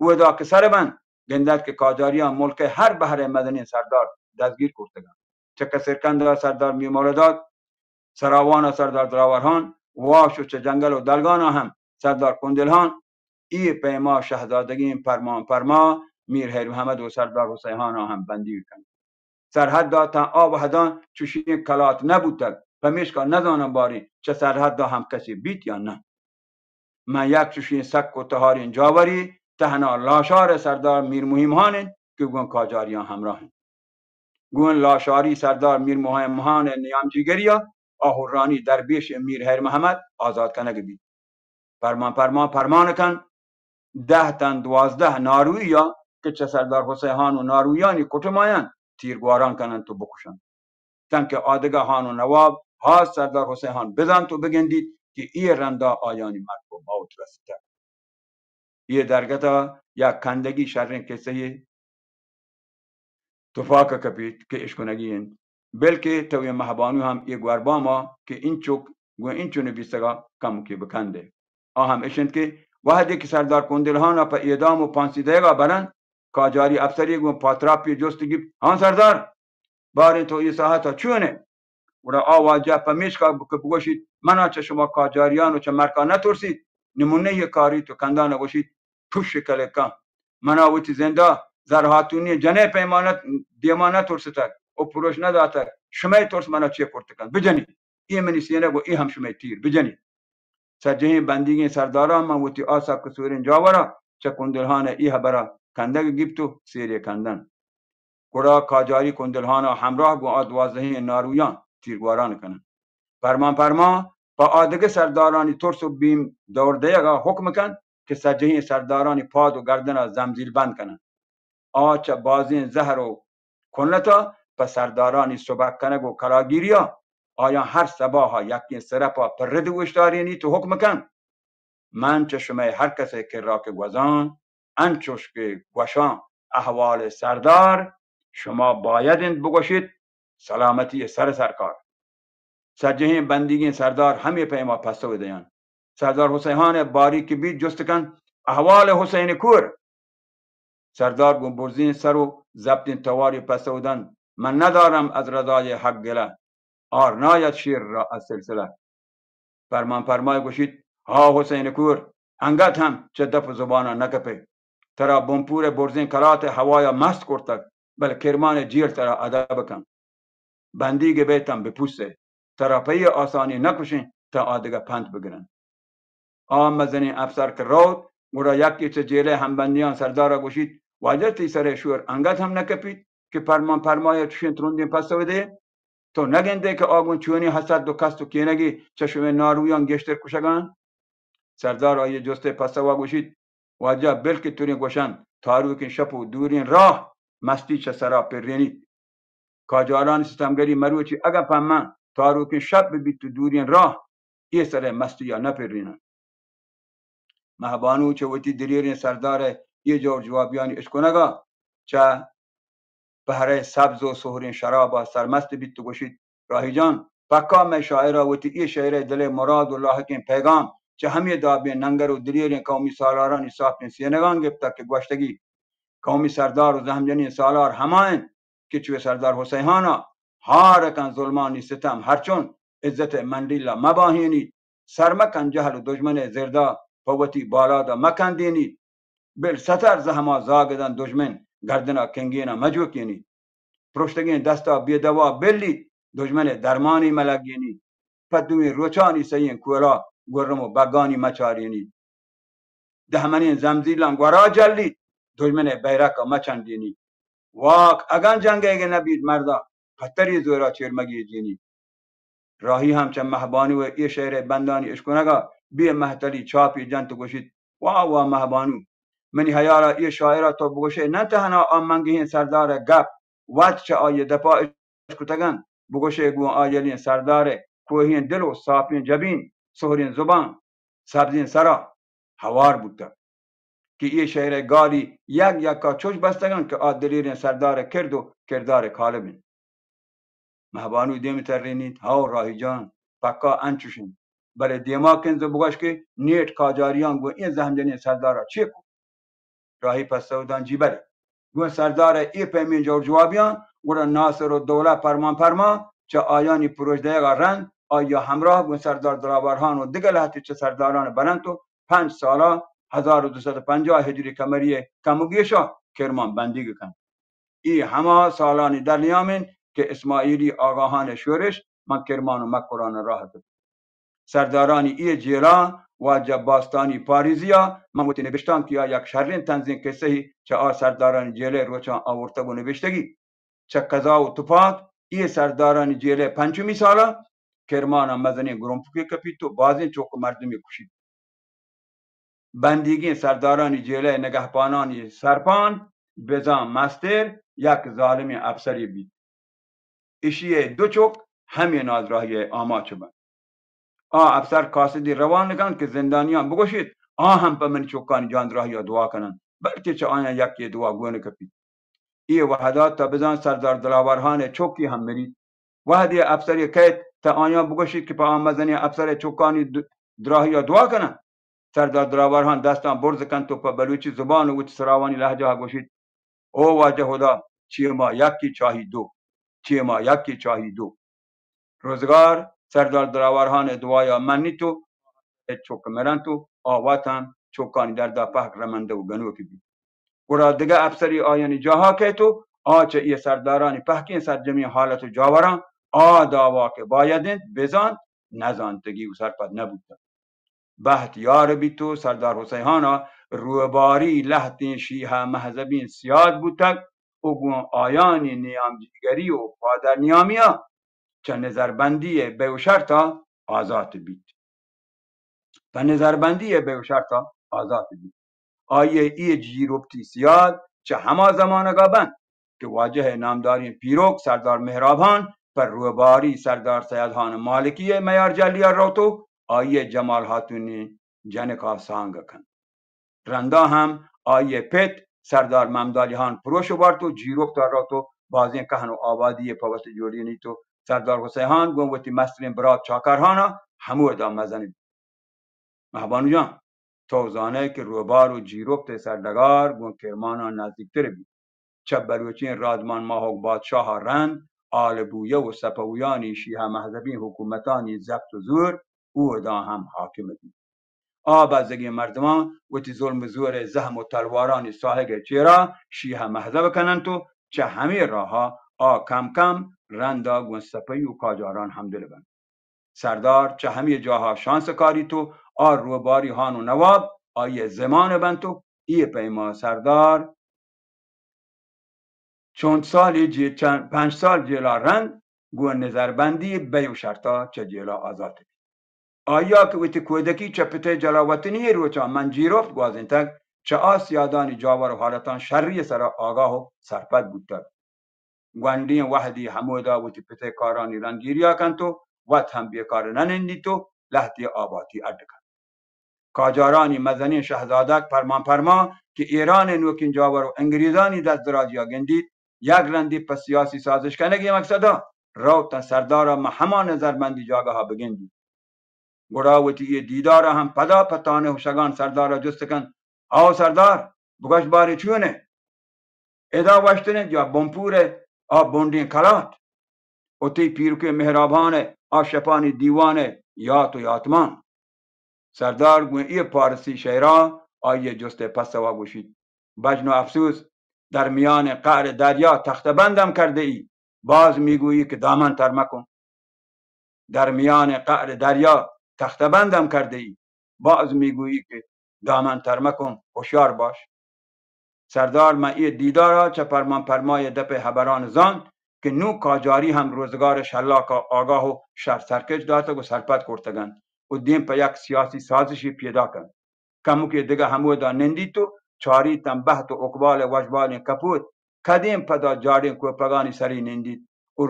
او دا که سر من گندت که کاجاریان ملک هر بحر مدنی سردار دستگیر کرتگن چه کسرکند سردار میمورداد سراوان سردار دراورهان واش و چه جنگل و دلگان هم سردار کندلهان ای پیما شهزادگی پرما میر هیر محمد و سردار حسینان هم بندی کن سرحد دا تا آب هدان چوشین کلات نبودتل و میشکا ندانم باری چه سرحد دا هم کسی بیت یا نه من یک چوشین سک و تهارین جاوری تهنا لاشار سردار میر مهیمهان که گون کاجاریان همراهن گون لاشاری سردار میر مهیمهان نیامجیگریا آهورانی دربیش میر هیر محمد آزاد کنگ بید فرمان کن 10 تن 12 نارویا که چه سردار حسینان و نارویانی کتماین تیرگواران کنن تو بکشن تن که آدگه هان و نواب ها سردار حسینان بزن تو بگندید که ای رندا آیانی مرد و موت رسیده یه درگتا یا کندگی شرین کسه تفاق کپید که اشکنگی بلکه توی محبانو هم یه گوارباما که این چوک و این چونه بیستگا کم که بکنده آهم اشند که وحدی که سردار کندلهانا پا اعدام و پانسیدهگا برن کاجاری افسری گون پاتراپی جستگی هان سردار بارین تو ای ساحتا چونه ورا آواجه پا میشکا که بگوشید منا چه شما کاجاریان و چه مرکا نترسید نمونه یه کاری تو کندان گوشید پوش کلکا منا ویتی زنده زرهاتونی جنه پیمانت دیمانت ترسیتک و پروش نداتک شمی ترس منا چیه پرتکن بجنی ای منی سینه گو ای هم شمی تیر بجنی سجهی بندگی سرداران من وتی آسا کسورین جاورا چه کندلهان ای برا کندگ گیبتو سیری کندن گرا کاجاری کندلهانا همراه گو آدوازهی نارویان تیرگواران کنن فرمان با آدگه سردارانی ترس و بیم دورده یگا حکم کن که سجهی سردارانی پاد و گردن زمزیل بند کنن آچ بازین زهر و کنتا پس سردارانی صبح کنگ و کلاگیریا آیا هر صباحا یکی سرپا پر رد و اشتارینی تو حکم کن من چشمه هر کسی که راک گوزان انچوش که گوشان احوال سردار شما باید بگوشید سلامتی سرکار سجهی بندگی سردار همه پیما پسو دیان سردار حسینان باری که بید جستکن احوال حسین کور سردار گنبرزین سر و زبطین تواری پسودن من ندارم از رضای حق گله آر ناید شیر را از سلسله فرمای گوشید ها حسین کور انگت هم چه دف زبانا نکپه ترا بمپور برزین کلات هوایا مست کرتک بل کرمان جیر ترا ادب کن بندیگ بیتم بپوسته ترا پی آسانی نکشین تا آدگه پند بگیرن آم مزنین افسر که رود گورا یکی چه جیله همبندیان سردارا گوشید واجرتی سر شور انگت هم نکپید که فرمای توشین تروندین پسوده تو نگنده که آگون چونی حسد دو کست و کینگی چشم نارویان گشتر کشگان سردار آیه جسته پسوا گوشید واجه بلکه تورین گوشن تاروکین شپ و دورین راه مستی چه سرا پرینی کاجاران ستمگری مروچی اگه پمن تاروکین شب ببید تو دورین راه یه سر مستی یا نپرینن محبانو چه وتی دریرین سردار یه جور جوابیانی اشکنگا چه بهره سبز و سهرین شرابا سرمست بیت تو گوشید راهی جان پکا میں شاعرہ وتی ای شعر دل مراد و لاحقین پیغام چه همی دابی ننگر و دلیرین قومی سالاران صاحب سینگان گفتا که گوشتگی قومی سردار و زهمجنی سالار هماین که چوی سردار حسینانا هارکن ظلمانی ستم هرچون عزت مندیلا مباهینی سرمکن جهل و دجمن زردا فوتی بالادا مکن دینی بل ستر زهما زاگدن دجمن گردنا کنگینا مجوکینی پرشتگین دستا بیدوا بلی دجمن درمانی ملگینی پدوی روچانی سین کولا گرم و بگانی مچارینی دهمنین زمزیلان گورا جلی دجمن بیرکا مچندینی واک اگان جنگ اگه نبید مردا پتری زورا چرمگی جینی راهی همچه محبانی و ای شعر بندانی اشکنگا بی محتلی چاپی جنت گوشید وا محبانو منی حیالا ای شاعرا تو بگوشه نه تهنا آمنگهین سردار گپ وقت چه آیه دپا اشکتگن بگوشه گو آجلین سرداره کوهین دل و صافین جبین سهرین زبان سبزین سرا هوار بودتا که این شهر گالی یک یکا چوش بستگان که آدلیرین سردار کرد و کردار کالبین مهبانو دیم ترینید هاو راهی جان پکا انچوشین بله دیما کنزو بگوش که نیت کاجاریان گو این زهمجنین سردارا چی کن راهی پس سودان جیبره گو سردار ای پیمین جور جوابیان گو ناصر و دوله پرما چه آیانی پروژده رند آیا همراه گو سردار دلاورهان و دیگه لحظه چه سرداران بلندو 5 سالا 1250 هجری کمری کموگیشا کرمان بندی کن ای همه سالانی در نیامین که اسماعیلی آگاهان شورش من کرمان و مکران راه داد سردارانی ای جیلا و جباستانی پاریزیا من وقتی نوشتم که یک شرین تنظیم کسی چه آ سردارانی جیله روچان آورته و نوشتگی چه قضا و توپات ای سردارانی جیله پنجمی سالا کرمان مزنی گرومپوکی کپیتو بازین چوک مردمی کشید بندگی سردارانی جیله نگهبانانی سرپان بزام مستر یک ظالم افسری بید ایشی دو چوک همین از راهی آماچه بند افسر کاسدی روان نکن که زندانیان بگوشید هم پا من چوکانی جان راهی دعا کنن بلکه چه آیا یکی دعا گونه کپید ای وحدات تا بزان سردار دلاورهان چوکی هم مرید وحدی افسری کهت تا آیا بگوشید که پا آمزنی افسر چوکانی راهی دعا کنن سردار دلاورهان دستان برز کن تو پا بلوچی زبان و سراوانی لهجه ها گوشید او واجه خدا چی ما یکی چاهی دو چی ما یکی چاهی دو روزگار سردار دلاورهان دعایا منی تو چوک مرنتو آواتن چوکانی در دا پاک رمنده و گنو کی بید گرا دیگه افسری آیانی جاها که تو چه ای سردارانی پاکین سرجمی حالت و جاوران داوا که بایدند بزان نزانتگی و سرپد نبودن بحت یار بی تو سردار حسیحانا روباری لحتین شیها محزبین سیاد بودتک اگون آیانی نیامجیگری و پادر نیامیا چه نظربندی به شرطا آزاد بید و نظربندی به شرطا آزاد بید آیه ای جیروبتی سیاد چه همه زمانگا بند که واجه نامدارین پیروک سردار مهرابان پر روباری سردار سیدخان مالکی میار جلیا روتو آیه جمال هاتونی جنکا سانگ کن رندا هم آیه پت سردار ممدالیان پروشو بارتو جیروک دار روتو بازین کهن و آبادی پوست جورینی تو سردار حسیحان گوتی مسترین براد چاکرهانا همو دا مزنید محبانو جان توزانه که روبار و جیروک سردگار گون کرمانا نزدیکتر بید چه بلوچین رادمان ماهوک بادشاه رند آلبویه و سپویانی شیعه مذهبی حکومتانی زبط و زور او دا هم حاکم بید بازدگی مردمان و تی ظلم زور زهم و تلوارانی صاحب چیرا شیعه مذهب کنند چه همه راها کم کم رندا گون سپوی و کاجاران هم دل بند سردار چه همه جاها شانس کاری تو روباری هان و نواب آیه زمان بند ای پیما سردار چون سالی 5 سال جیلا رند گون نظربندی بیو شرطا چه جیلا آزاد آیا که ویتی کودکی چه پته جلاوطنی روچا من جیروفت گوازین تک چه آسیادانی جاور و حالتان شری سر آگاه و سرپد بودتر گواندین وحدی همودا ویتی پته کارانی رنگیریا کنتو وقت هم بیکار ننندی تو لحظی آباتی اردکن کاجارانی مزنین شهزادک پرما که ایران نوکین جاور و انگریزانی دست درازیا گندید یک رندی پس سیاسی سازش کنگی مقصدا روتن سردارا ما همان نظرمندی جاگه ها بگندید گراوتی دیدارا هم پدا پتانه و شگان سردارا جستکن سردار بگاش باری چونه ادا وشتنه یا بمپور بوندین کلات اوتی پیروک مهرابانه شپانی دیوانه یات و یاتمان سردار گوی ای پارسی شیرا آیه جسته پس و گوشید بجن و افسوس در میان قعر دریا تخت بندم کرده ای باز میگویی که دامن تر مکن در میان قعر دریا تخت بندم کرده ای باز میگویی که دامن تر مکن هوشیار باش سردار معی دیدارا چه پرمای دپ حبران زان که نو کاجاری هم روزگار شلاکا آگاه و سرکش داته و سرپد کرتگن و دیم پا یک سیاسی سازشی پیدا کن کمو که دیگه همو دا نندی تو چاری تن بحت و اقبال وجبال کپوت کدیم پدا جارین کوپگانی سری نندید و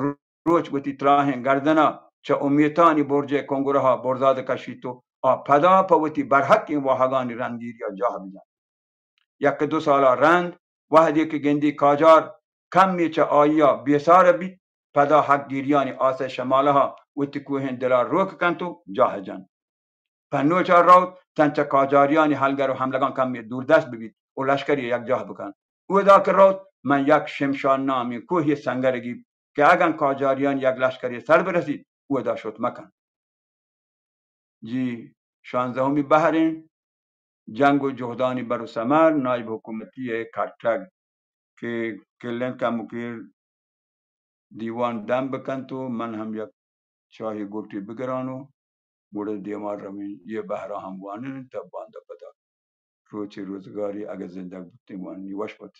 روچ بوتی تراهن گردنا چه امیتانی برج کنگره برزاد کشیتو پدا پوتی برحق این واحگانی رندیر یا جاه بیان یک دو سالا رند وحدی که گندی کاجار کم میچه آیا بیسار بی پدا حق گیریانی آس شمالها وتی کوهن دلا روک کنتو جاه جان پنوچا رو تنچه کاجاریانی حلگر و حملگان کم می دوردست ببید و لشکری یک جاه بکن او دا که رو من یک شمشان نامی کوهی سنگرگی که اگر کاجاریان یک لشکری سر برسید او دا شد مکن جی 16 بهرین جنگ و جهدانی برو سمر نایب حکومتی کرچک که کلن کموکیر دیوان دم بکن تو من هم یک چای گوٹی بگرانو مورد دیمار رمین یه بهرا هم وانن تا بانده پدا روچی روزگاری اگه زنده بودیم وان نیوش بود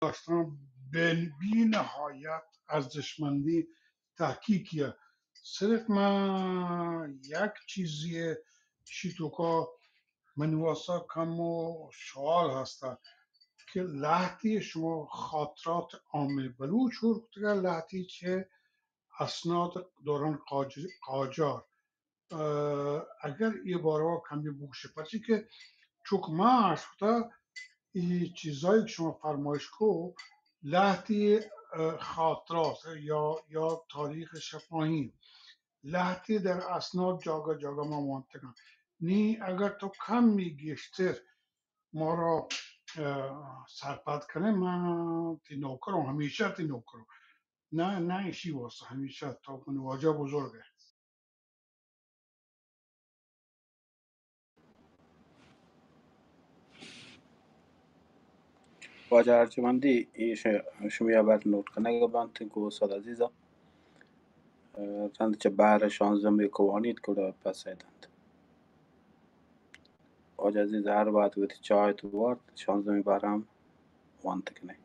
داستان بی نهایت ارزشمندی تحقیقیه. صرف من یک چیزی شیتوکا من واسه کم و سوال هسته که لحظی شما خاطرات عامه بلوچ رو لحظی چه اسناد دوران قاجار اگر یه بارها کمی بوشه پسی که چوک ما اشتا این چیزایی که شما فرمایش کو لحظی خاطرات یا تاریخ شفاهی لحظی در اسناد جاگا جاگا ما منطقه نی اگر تو کم میگیشتر ما را سرپد کنه من تی نوکرم همیشه تی نوکرم نه ایشی واسه همیشه تا واجه بزرگه.
واجه ارجمندی ایش شما بعد نوت کنه گبان تنکو استاد عزیزا چند چه بهر 16 کوانید کدا پسیدند واجه عزیز هر بعد وقتی چای تو وارد 16 بهرم وانت کنه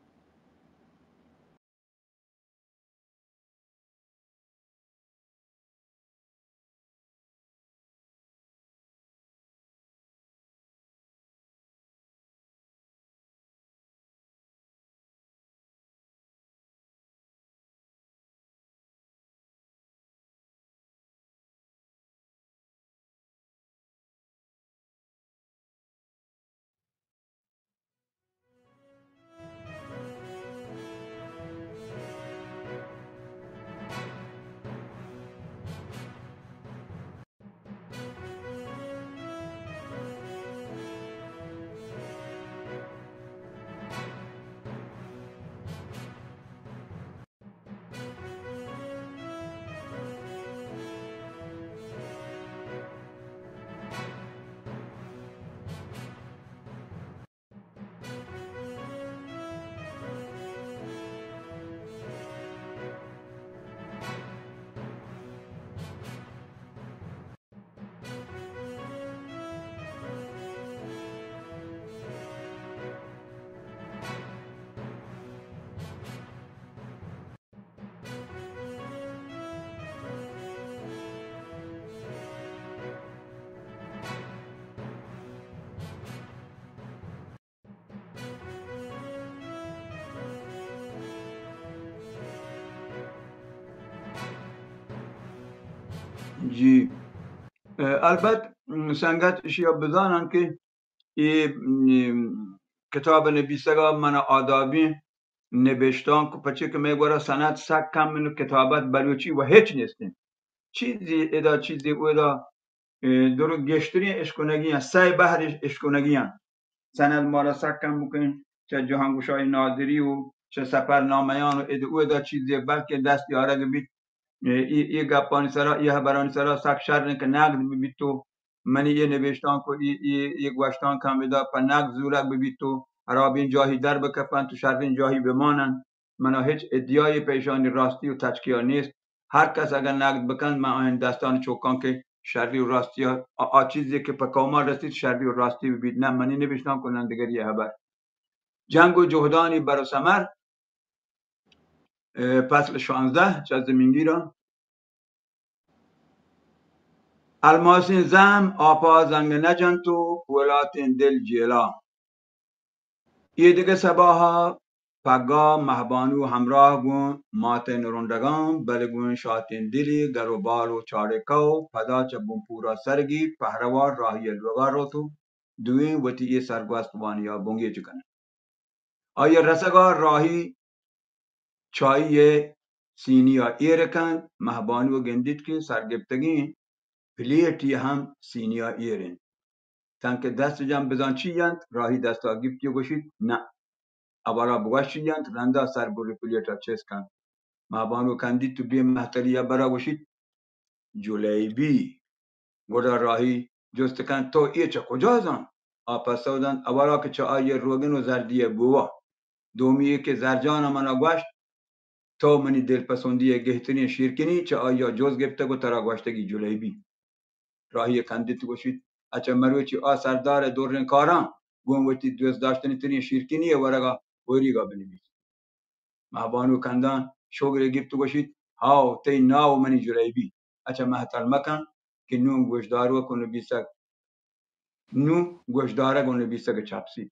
جی البته سنگت اشیا بزنن که این کتاب نویسگاه من آدابی نوشتان که پچه که میگوره سند سک کم منو کتابت بلوچی و هیچ نیستیم چیزی ادا درو گشتری اشکنگی هن سای بحر اشکنگی هن سند مارا سک کم بکنین چه جهانگوشای نادری و چه سفر نامیان و ادا چیزی بلکه دست یارگ بید ای گپانی سرا یه برانی سرا سک شر که نقد ببید تو منی یه نوشتان کو ای گوشتان کم بدا پا نقد زورک ببید تو عرابین جاهی در بکفن تو شرین جاهی بمانن منا هیچ ادیای پیشانی راستی و تچکیه نیست هر کس اگر نقد بکن من این دستان چوکان که شرعی و راستی چیزی که پا کوما رسید شرعی و راستی ببید نه منی نوشتان کنن دیگر یه خبر جنگ و جهدانی بر ثمر فصل 16 چه زمینگیرا الماسین زم آپا زنگ نجنتو پولاتین دل جیلا یه دیگه سباها پگا مهبانو همراه گون ماتن روندگان بلگون شاتین دلی گروبال و چارکو پدا چبون پورا سرگی پهروار راهی لوگار رو تو دوین وطی یه سرگوستوانی بونگی چکنه آیا رسگا راهی چایی سینیا ایرکن مهبانو گندید که سرگفتگین پلیتی هم سینیا ایرن تنک دست جم بزن چی یند راهی دستا گفتی گوشید نه اولا بوشی یند رندا سر بوری پلیتا چیز کن مهبانو کندید تو بی محتریا برا گوشید جلیبی گودا راهی جست کن تو ایچه کجا زن آپا سودن اولا که چه آیه روگن و زردیه بوا دومیه که زرجان منا گوشت تو منی دل پسندی گهترین شیرکنی چه آیا جز گفته گو ترا گوشتگی جلیبی راهی کندید گوشید اچه مروچی سردار دورن کاران گون وقتی دوست داشتنی ترین شیرکنی ورگا بوریگا بنویس مهبانو کندان شوگره گفت گوشید هاو تی ناو منی جلیبی اچه محتل مکن که نون گوشدارو کنو بیسک نو گوشداره کنو بیسک چپسی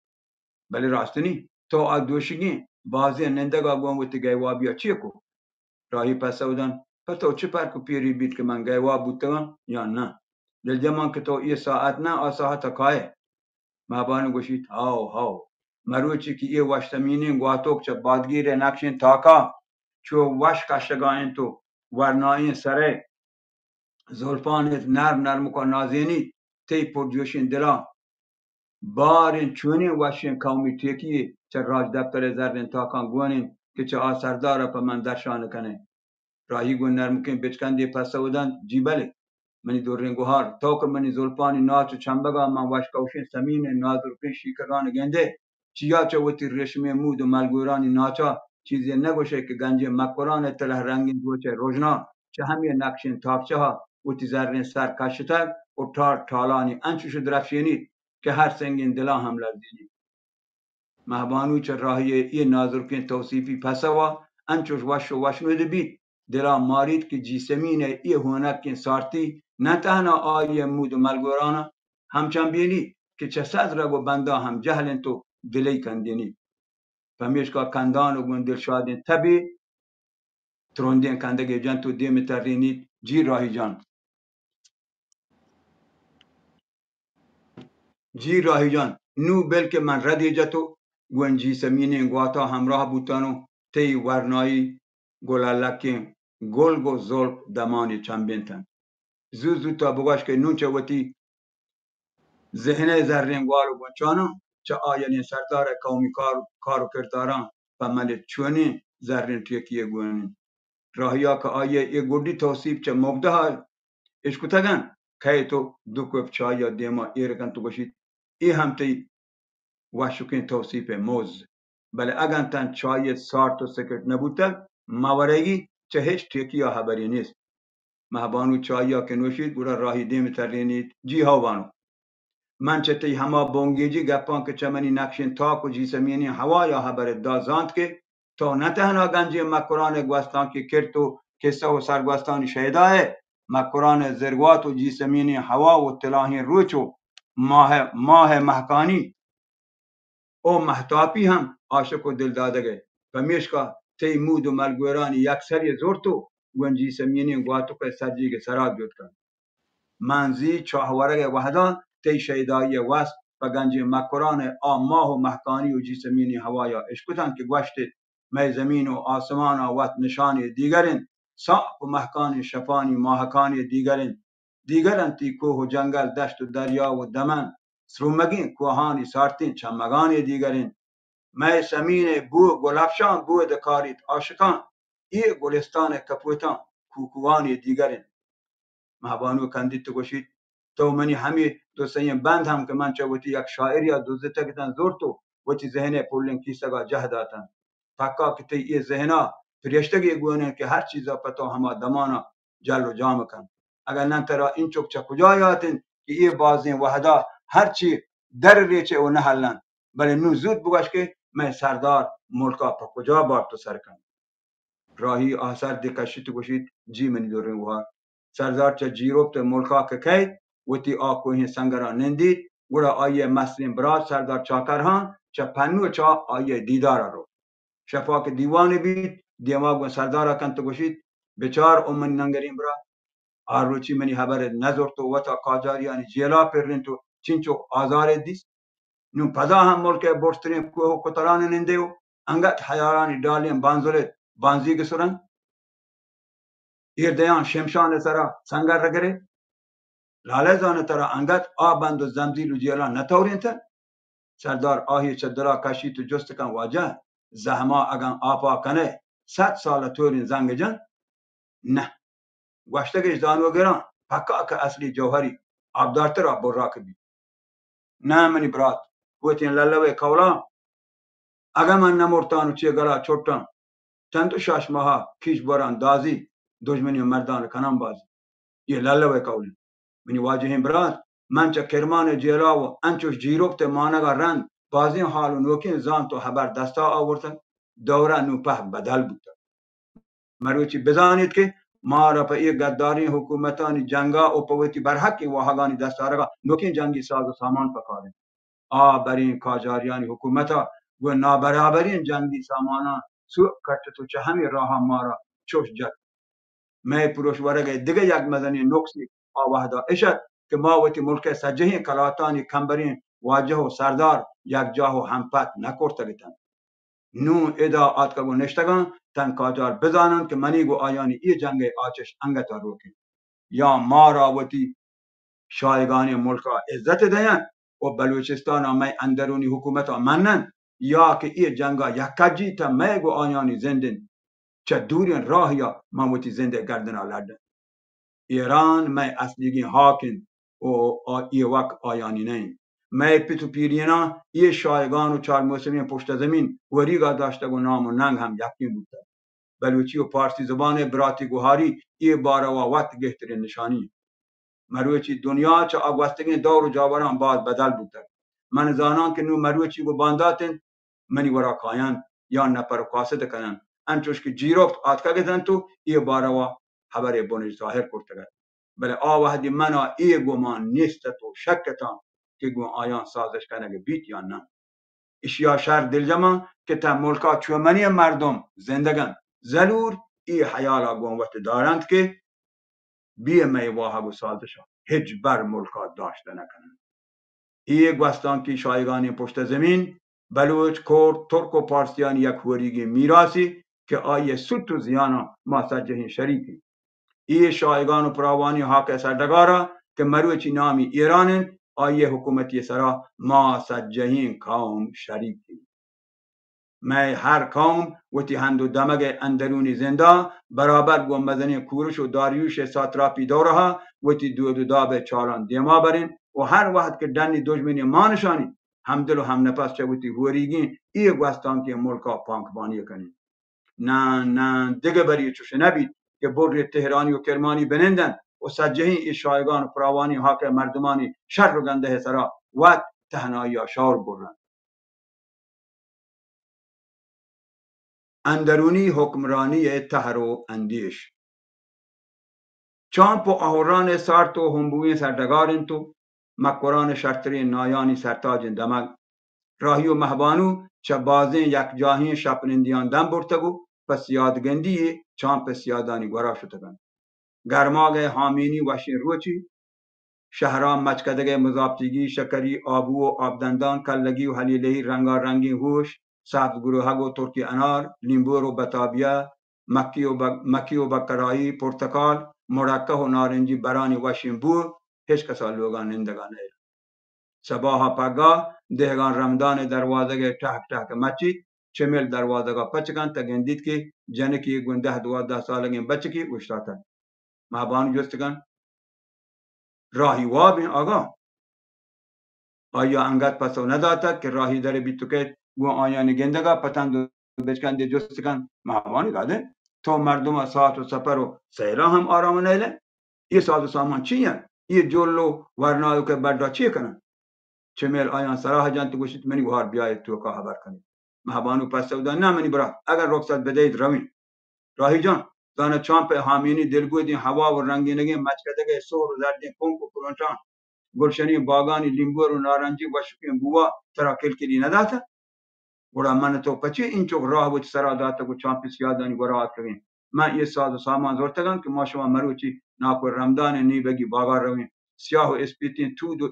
بله راستنی تو دوشگی بازی نندگا گون وقتی گیوا بیا چیه کو راهی پسودن پتو چه پرکو پیری بید که من گیوا بودتم یا نه دل جمان که تو یه ساعت نه ساعت کاه مهبانو گوشید هاو مروچی که یه وشتمینین گواتوک چه بادگیر نقشین تاکا چو وش کشتگاین تو ورناین سره زلفانت نرم کن نازینی تی پر جوشین دلا بارین چونین وشین قومی تیکی چه راج دفتر زرین تاکان گونین که چه سردار پا من درشان کنه راهی گون نرمکن بچکندی پسودن جیبله منی دورنگوهار تو که منی زلفانی ناچ و چنبگا من وشکوشین سمین نازرکن شیکران گنده چیا چه وطی رشمی مود و ملگورانی ناچا چیزی نگوشه که گنج مکران تله رنگین دوچه روشنا چه همی نقشین تاکچه ها وطی زرین سر کشتگ و تالانی انچوش درفشینید که هر سنگین دلا هم لرزینید مهبانو چه راهی یه نازرکن توصیفی پسوا انچوش وشنوده بید دلا مارید که جیسمین ای هونکین سارتی نه تنها آیه مود و ملگورانا همچن بینی که چه صد رگ و بندا هم جهلن تو دلی کندینی پمیشکا کندان و گون دل شادین تبی تروندین کندگی جن تو دیم ترینید جی راهی جان جی راهی جان نو بلکه من ردیجتو گون جیسمین گواتا همراه بودتانو تی ورنایی گلالکین گلگ و زلف دمانی چنبینتن زو تا بگاش که نون چه وطی ذهنه زرینگوار و گنچانو چه آینی سردار قومی کار و کرداران و من چونی زرین تیکیه گوینی راهیا که آیه یه گردی توصیب چه مبده ها اشکتگن که تو دو کپ چای یا دیما ایرکن تو باشید ای هم تی وشکین توصیب موز بله اگر تن چای سارت و سکرت نبوده مورگی چه هیچ تیکی یا خبری نیست مهبانو چایا که نوشید گورا راهی دیم ترینید جی ها بانو من چطی هما بونگیجی گپان که چمنی نقشین تاک و جیسمینی هوا یا خبر دازاند که تو نه تنها گنجی مکران گوستان که کرتو کسه و سرگوستانی شهداه مکران زرگوات و جیسمینی هوا و تلاهین روچو ماه محکانی او محتاپی هم عاشق و دل دادگه و میشکا تی مود و ملگورانی یک سری زورتو گنجی سمینی گواتو که سرجیگ سراد بیود کن منزی چاهورگ وحدان تی شیدایی وست و گنج مکران ماه و محکانی و جیسمینی هوایا اشکتن که گوشت می زمین و آسمان وقت نشانی دیگرین صاف و محکانی شفانی ماهکانی دیگرن تی کوه و جنگل دشت و دریا و دمن سرومگین کوهانی سارتین چمگانی دیگرین می سمین بو گلفشان بو دکارید عاشقان ای گلستان کپوتان کوکوانی دیگرین مهبانو کندید تو گوشید تو منی همی دوستین بند هم که من چوتی یک شاعر یا دوزه تکتن زور تو وتی ذهن پولن کیسگا جه داتن پکا که تی ای ذهنا پریشتگی گونه که هر چیزا پتو هما دمانا جل و جام کن اگر ننترا این چوک چه کجا یاتن که ای بازین وحدا هر چی در ریچه و نهلن بله نو زود بگوش که من سردار ملکا پا کجا بار تو سر کن راهی آسر دکشت گوشید جی منی دورن وها سردار چه جیروبت ملکا که کهید وتی آکوهی سنگران نندید گوڑا آیه مسلم براد سردار چاکر ها چه پنو چا آیه دیدار رو شفاک دیوان بید دیماغ و سردار کنت گوشید بچار امن ننگرین برا آروچی منی خبر نظر تو وتا قاجاریانی جیلا پرین تو چینچو آزار دیس نون پدا هم ملک برسترین کوه کتران نندیو انگت حیارانی دالیم بانزولت بانزی سرن ایردیان شمشان سرا سنگر رگره لاله زان ترا انگت آبند و زنجیر و جیلا نتورین تا سردار آهی چدرا کشی تو جست کن واجه زحما اگن آپا کنه 100 سال تورین زنگ جن نه گوشتگش دانو گران پکا که اصلی جوهری آبدارتر آب براک بی نه منی برات گوتین لالوه کولا اگه من نمورتانو چیه گلا چوٹان چند شاش ماها کیش بران دازی دشمنی مردان کنم بازی یه لالوه کولی منی واجهین برات من چه کرمان جیرا و انچوش جیروبت مانگا رند بازی حالو نوکین زان تو خبر دستا آورتن دوره نوپه بدل بود مروچی بزانید که ما را پا ای گداری حکومتانی جنگا و پویتی برحقی واحگانی دستارگا نوکین جنگی ساز و سامان پکارن برین کاجاریانی حکومتا و نابرابرین جنگی سامانا سو کٹ تو چه همی راه ما را چوش جد میں پروش ورگه دیگه یک مدنی نقصی آوهدا اشد که ما وتی ملک سجهی کلاتانی کمبرین واجه و سردار یک جاه و همپت نکرتگتن نو ادا آتکگو نشتگان تن کاجار بزانند که منی گو آیانی ای جنگ آچش انگتا روکی یا ما را وتی شایگانی ملکا عزت دهن و بلوچستان می اندرونی حکومت منن یا که ای جنگا یکجی تا می گو آیانی زندن چه دورین راه یا من وتی زنده گردن آلردن ایران می اصلیگی حاکم و ای وقت آیانی نیم می پیتو پیرینا ای شایگان و چار موسمی پشت زمین وریگا داشته و نام و ننگ هم یقین بوده بلوچی و پارسی زبان براتی گوهاری ای باروا وقت گهترین نشانی مروچی دنیا چه آگوستگی دور و جاوران باز بدل بوده من زانان که نو مروچی و بانداتن منی ورا کایان یا نپر قاصد کنن انچوش که جیروفت آتکا گزن تو ای باروا خبر بونج ظاهر کرتگه بله آوهدی منا ای گمان نیست تو شکتان که گو آیان سازش کنه بیت یا نه اشیا شهر دلجما که تا ملکا چومنی مردم زندگان ضرور ای حیالا گونوت دارند که بی میواه و سازشا هیچ بر ملکا داشته نکنند ای گوستان که شایگانی پشت زمین بلوچ کرد ترک و پارسیان یک هوریگی میراسی که آیه سوت و زیانا ما سجهین شریکی ای شایگان و پراوانی حاک سردگارا که مروچی نامی ایرانن آیه حکومتی سرا ما سجهین قوم شریکی می هر قوم وتی هندو دمگ اندرونی زنده برابر گو مدنی کورش و داریوش ساتراپی دورها وتی دو داب چالان دیما برین و هر وقت که دنی دشمنی ما نشانی همدل و هم نفس چه وتی هوریگین ای گوستان که ملکا پانکبانی کنین نه دیگه بری چوش نبید که بر تهرانی و کرمانی بنندن و سجهی ای شایگان و پراوانی حاک مردمانی شر و گنده سرا و تهنایی شاور برن اندرونی حکمرانی تهر و اندیش چامپ و اهوران سارت و همبوی سردگارن تو مکوران شرطری نایانی سرتاج دمگ راهی و مهبانو چه بازین یک جاهین شپنندیان دم برتگو پس یادگندی چامپ سیادانی گورا شدگن گرماگ حامینی وشین روچی شهرام مچکدگ مزابتگی شکری آبو و آبدندان کلگی و حلیلهی رنگارنگی هوش سبز گروهگ و ترکی انار لیمبور و بتابیا مکی و بکرایی پرتقال مرکه و نارنجی برانی وشین بو هیچ کسا لوگان نندگان ایل سباها پگاه دهگان رمضان دروازه تحک تحک مچی چمیل دروازه پچکان تگندید که جنکی گنده 12 سالگی بچکی اشتاتا مهبانو جستگان راهی وابین آقا آیا انگت پسو نداتا که راهی داره بیتو که گو آیانی گندگا پتند بچکنده جستگان مهبانی داده تو مردم ساعت و سفر و سیرا هم آرام نیله یہ ساز و سامان چیه یہ جولو ورنایو که بردا چیه کنن چمیل آیان سراح جانت گوشت منی گوهار بیاید تو که خبر کنید مهبانو پس سودا نه منی برا اگر رخصت بدهید روین راهی جان دانه چامپ حامینی دلگودی هوا و رنگینگی مچکدگی سور و زردی کنک و کرانچان گلشنی باغانی لیمبور و نارنجی و شکیم بوا ترا کلکلی نداتا گوڑا من تو پچه این چوک راه بود سرا داتا کو چامپی سیادانی گوڑا کردیم من یه ساز و سامان زورتگم که ما شما مروچی ناکو رمضان نی بگی باغا رویم سیاه و اسپیتین تود و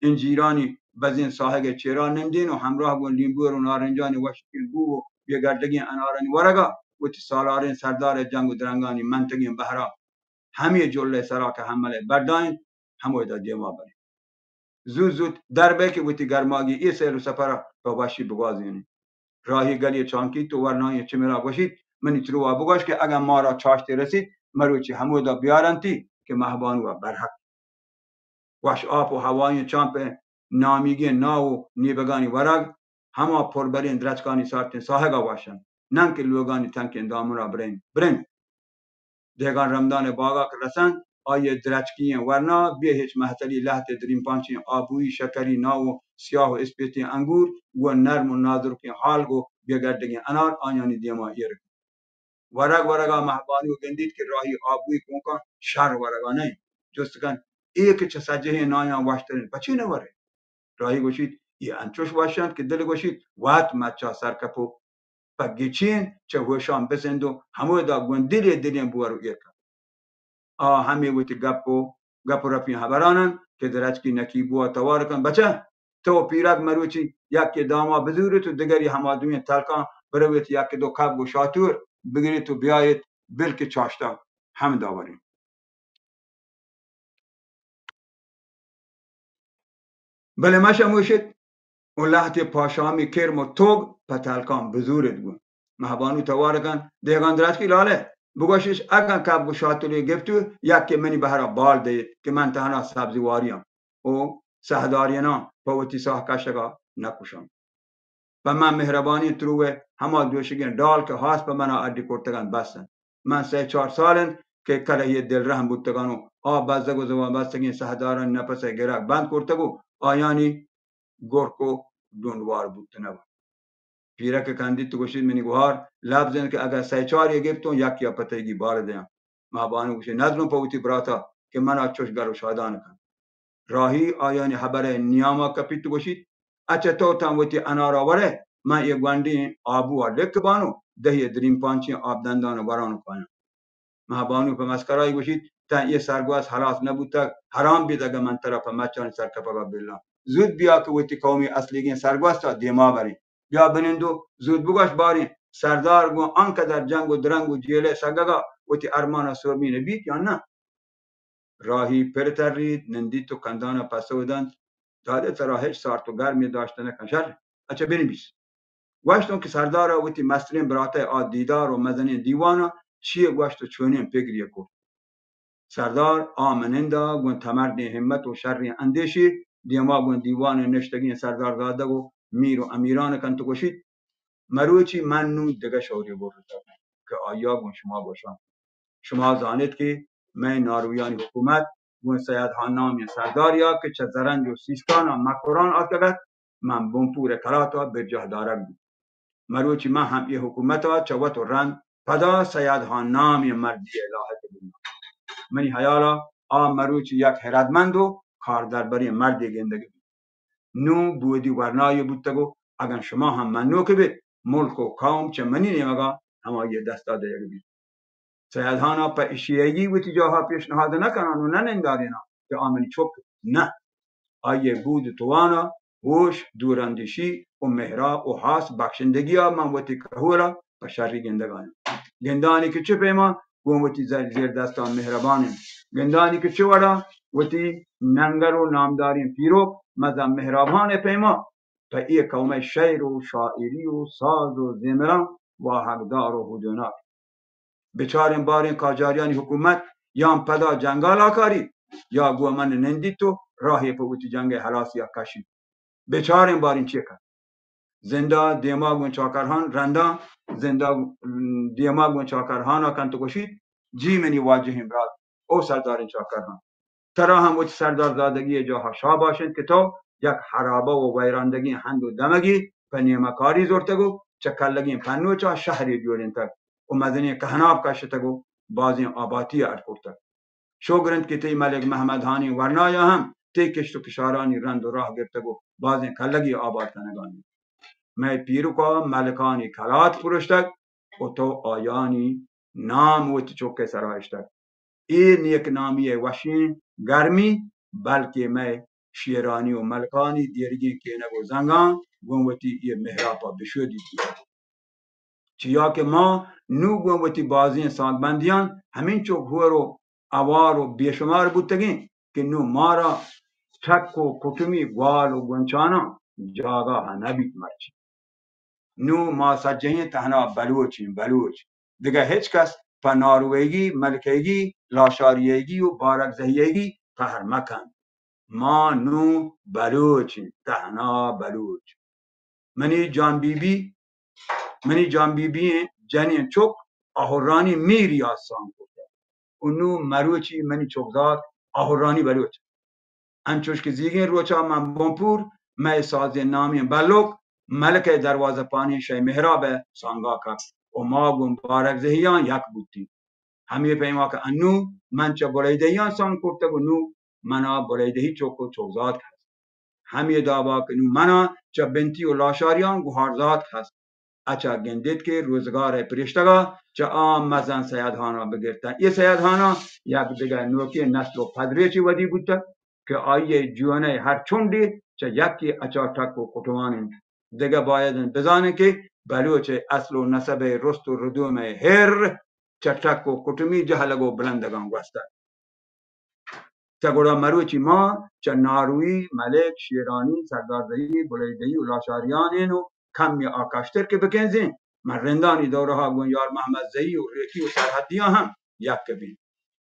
انجیرانی بزین ساحه چرا نمدین و همراه با لیمبور و نارنجانی و شکیم بو و بیگردگی انارانی ورگا و تی سالارین سردار جنگ و درنگانی منطقی بهرا همه جله سرا که حمله برداین همو دا دیما بریم زود دربه که وتی گرماگی ای سیل و سفر با واشی بگازینی راهی گلی چانکی تو ورنای چمیرا باشید منی تروا بگاش که اگر ما را چاشتی رسید مروچی همو دا بیارنتی که مهبانو و برحق واش آب و هوای چامپ نامیگی ناو نیبگانی ورگ همه پربرین درچکانی سارتین ساهگا باشن نن که لوگانی تنکین دامورا برین دیگان رمضان باغا که رسن آیه درچکی ورنا به هیچ محتلی لحت دریم پانچین آبوی شکری ناو سیاه و اسپیتی انگور و نرم و نازر که حال گو بیگردگی انار آیانی دیما ایر ورگا محبانی و گندید که راهی آبوی کنکان شهر ورگا نه جستگان ایک چه سجه نایا واشترین پچی نوره راهی گوشید ای انچوش واشند که دل گوشید وات مچا سرکپو پگیچین چه هوشان بسندو همو دا گندیل دلیم بوارو ایرکا همه وقتی گپو رفیق خبرانن که درچکی نکی بوا توار کن بچه تو پیرک مروچی یک داما بزوری تو دیگری همادوی تلکان برویت یک دو کب و شاتور بگیری تو بیایید بلک چاشتا هم داوریم بله مشه موشید اون لحظه پاشامی کرم و توگ پتلکان بزورت گون مهبانو توار کن دیگان درچکی لاله بگوشش اگر کب و شاتوری گفتو یک منی بهرا بال دهید که من تنها سبزی واریم او سهدارینا پوتی ساه کشگا نکوشم و من مهربانی تروه همه دوشگین دال که هاست به من عدی کرتگان بستن من 3-4 سالن که کلهی دل رحم بودتگانو بزدگ و زبان بستگین سهداران نفس گرک بند کرتگو آیانی گرکو دونوار بودتنگو پیرک کندید تو گوشید منی گوهار لبزن که اگر 3-4 گفتون یک یا پتگی بار دیم مهبانی گوشید نظرم پوتی براتا که من اچوش گرو شادان کن راهی آیانی خبر نیاما کپیت گوشید اچه تو تنوتی انارا وره من یه گوندی آبو لک بانو دهی دریم پانچی آب دندان ورانو کنم مهبانو په مسکرای گوشید تا یه سرگواز حلاس نبودتا حرام بید اگه من طرف مچان سرکپا بالله زود بیا که وتی قومی اصلیگین سرگواز تا دیما بری بیا بنندو زود بگاش باری سردار گو آنکه در جنگ و درنگ و جیله سگگا وتی ارمان سرمینه بیت یا نه راهی پرترید نندید و کندان پسودن داده ترا هیچ سارت و گرمی داشته نکن شر اچه بنویس گوشتون که سردار وتی مسترین براته دیدار و مزنین دیوانا چیه گوشت و چونین پگریه کو سردار آمنندا گون تمرد همت و شر اندیشی دیما گون دیوان نشتگین سردار داده و میر و امیران کن تو گوشید مروچی من نو دگه شوری برد که آیا گون شما باشم شما زانید که من نارویان حکومت گون سید نامی سرداریا که چه زرنج و سیستان و مکران آتگد من بمپور کلاتا برجه دارم بود مروچی من هم ای حکومت ها چوت و رند پدا سید نامی مردی الهت بود منی حیالا مروچی یک هردمند و کار دربری مردی گندگی بود نو بودی ورنای بودتگو اگر شما هم منو که بید ملک و قوم چه منی نیمگا همه یه دست داده یک بید سیدهانا پا اشیایی و تجاها پیشنهاد نکنن و ننندارینا که آمنی چوک نه آیه بود توانا هوش دوراندیشی و مهرا و حاس بخشندگی ها من وتی کهورا و شری گندگان گندانی که چه پیما گون وتی زیر دستان مهربانیم گندانی که چه وڑا وتی ننگر و نامداریم پیروک مزم مهربان پیما پا ای قوم شعر و شاعری و ساز و زمران و حقدار و هدونات بچارین بارین کاجاریانی حکومت یا پدا جنگال آکاری یا گو من نندی تو راهی پوتی جنگ حلاس یا کشی بچارین بارین چیه کن زنده دیماغ و چاکرهان رنده زنده دیماغ و چاکرهان آکن تو گوشید جی منی واجهیم براد او سردارین چاکرهان ترا هم وچ سردار زادگی جاها شا باشند که تو یک حرابه و ویراندگی هند و دمگی پا نیمکاری زورتگو چه کلگین پنوچا شهری جورین تک و مدنی کهناب کشتگو بازی آباتی ارکورتا شوگرند که تی ملک محمد هانی ورنایا هم تی کشت و کشارانی رند و راه گرتگو بازی کلگی آباد کنگانی میں پیرو کا ملکانی کلات پرشتگ و تو آیانی نام وچ چوکے سرایشتگ این نیک نامی وشین گرمی بلکہ میں شیرانی و ملکانی دیرگی کے نگو زنگان گنوتی یہ محراپا بشودی چیا کہ ما نو گنوتی بازی سانگ بندیان همین چوک هورو اوار و بیشمار بودتگین که نو مارا چک و کتمی گوال و گنچانا جاگا هنبیت مرچی نو ما سجهین تهنا بلوچ دیگه هیچ کس پا نارویگی ملکیگی لاشاریگی و بارکزهیگی قهر مکن ما نو بلوچیم تهنا بلوچ منی جان بیبی جنین چوک آهورانی میری آسان کرده و نو مروچی منی چوکزاد آهورانی بلوچ انچوش که زیگین روچا من بمپور میں ساز نامی بلوک ملک دروازه پانی شای محراب سانگا کب و ما گم بارک زهیان یک بودتی همی پیما که انو من چه بریدهیان سان کرده و نو منا بریدهی چوک و چوکزاد هست همی دابا که نو منا چه بنتی و لاشاریان گوهارزاد هست اچا گندید که روزگار پرشتگا چه آم مزن سیدهانا بگرتن این سیدهانا یک دیگر نوکی نسل و پدریچی ودی بودتا که آیه جوانه هر چوندی چه یکی اچا تک و کتوانین دیگه باید بزانه که بلوچ اصل و نسب رست و ردوم هر چه تک و کتومی جهلگو بلندگان گوسته چه گوڑا مروچی ما چه ناروی ملک شیرانی سرداردهی بلیدهی و لاشاریانینو کمی آکاشتر که بکنزین من رندانی دوره ها گونیار محمد زهی و ریکی و سرحدیان هم یک کبین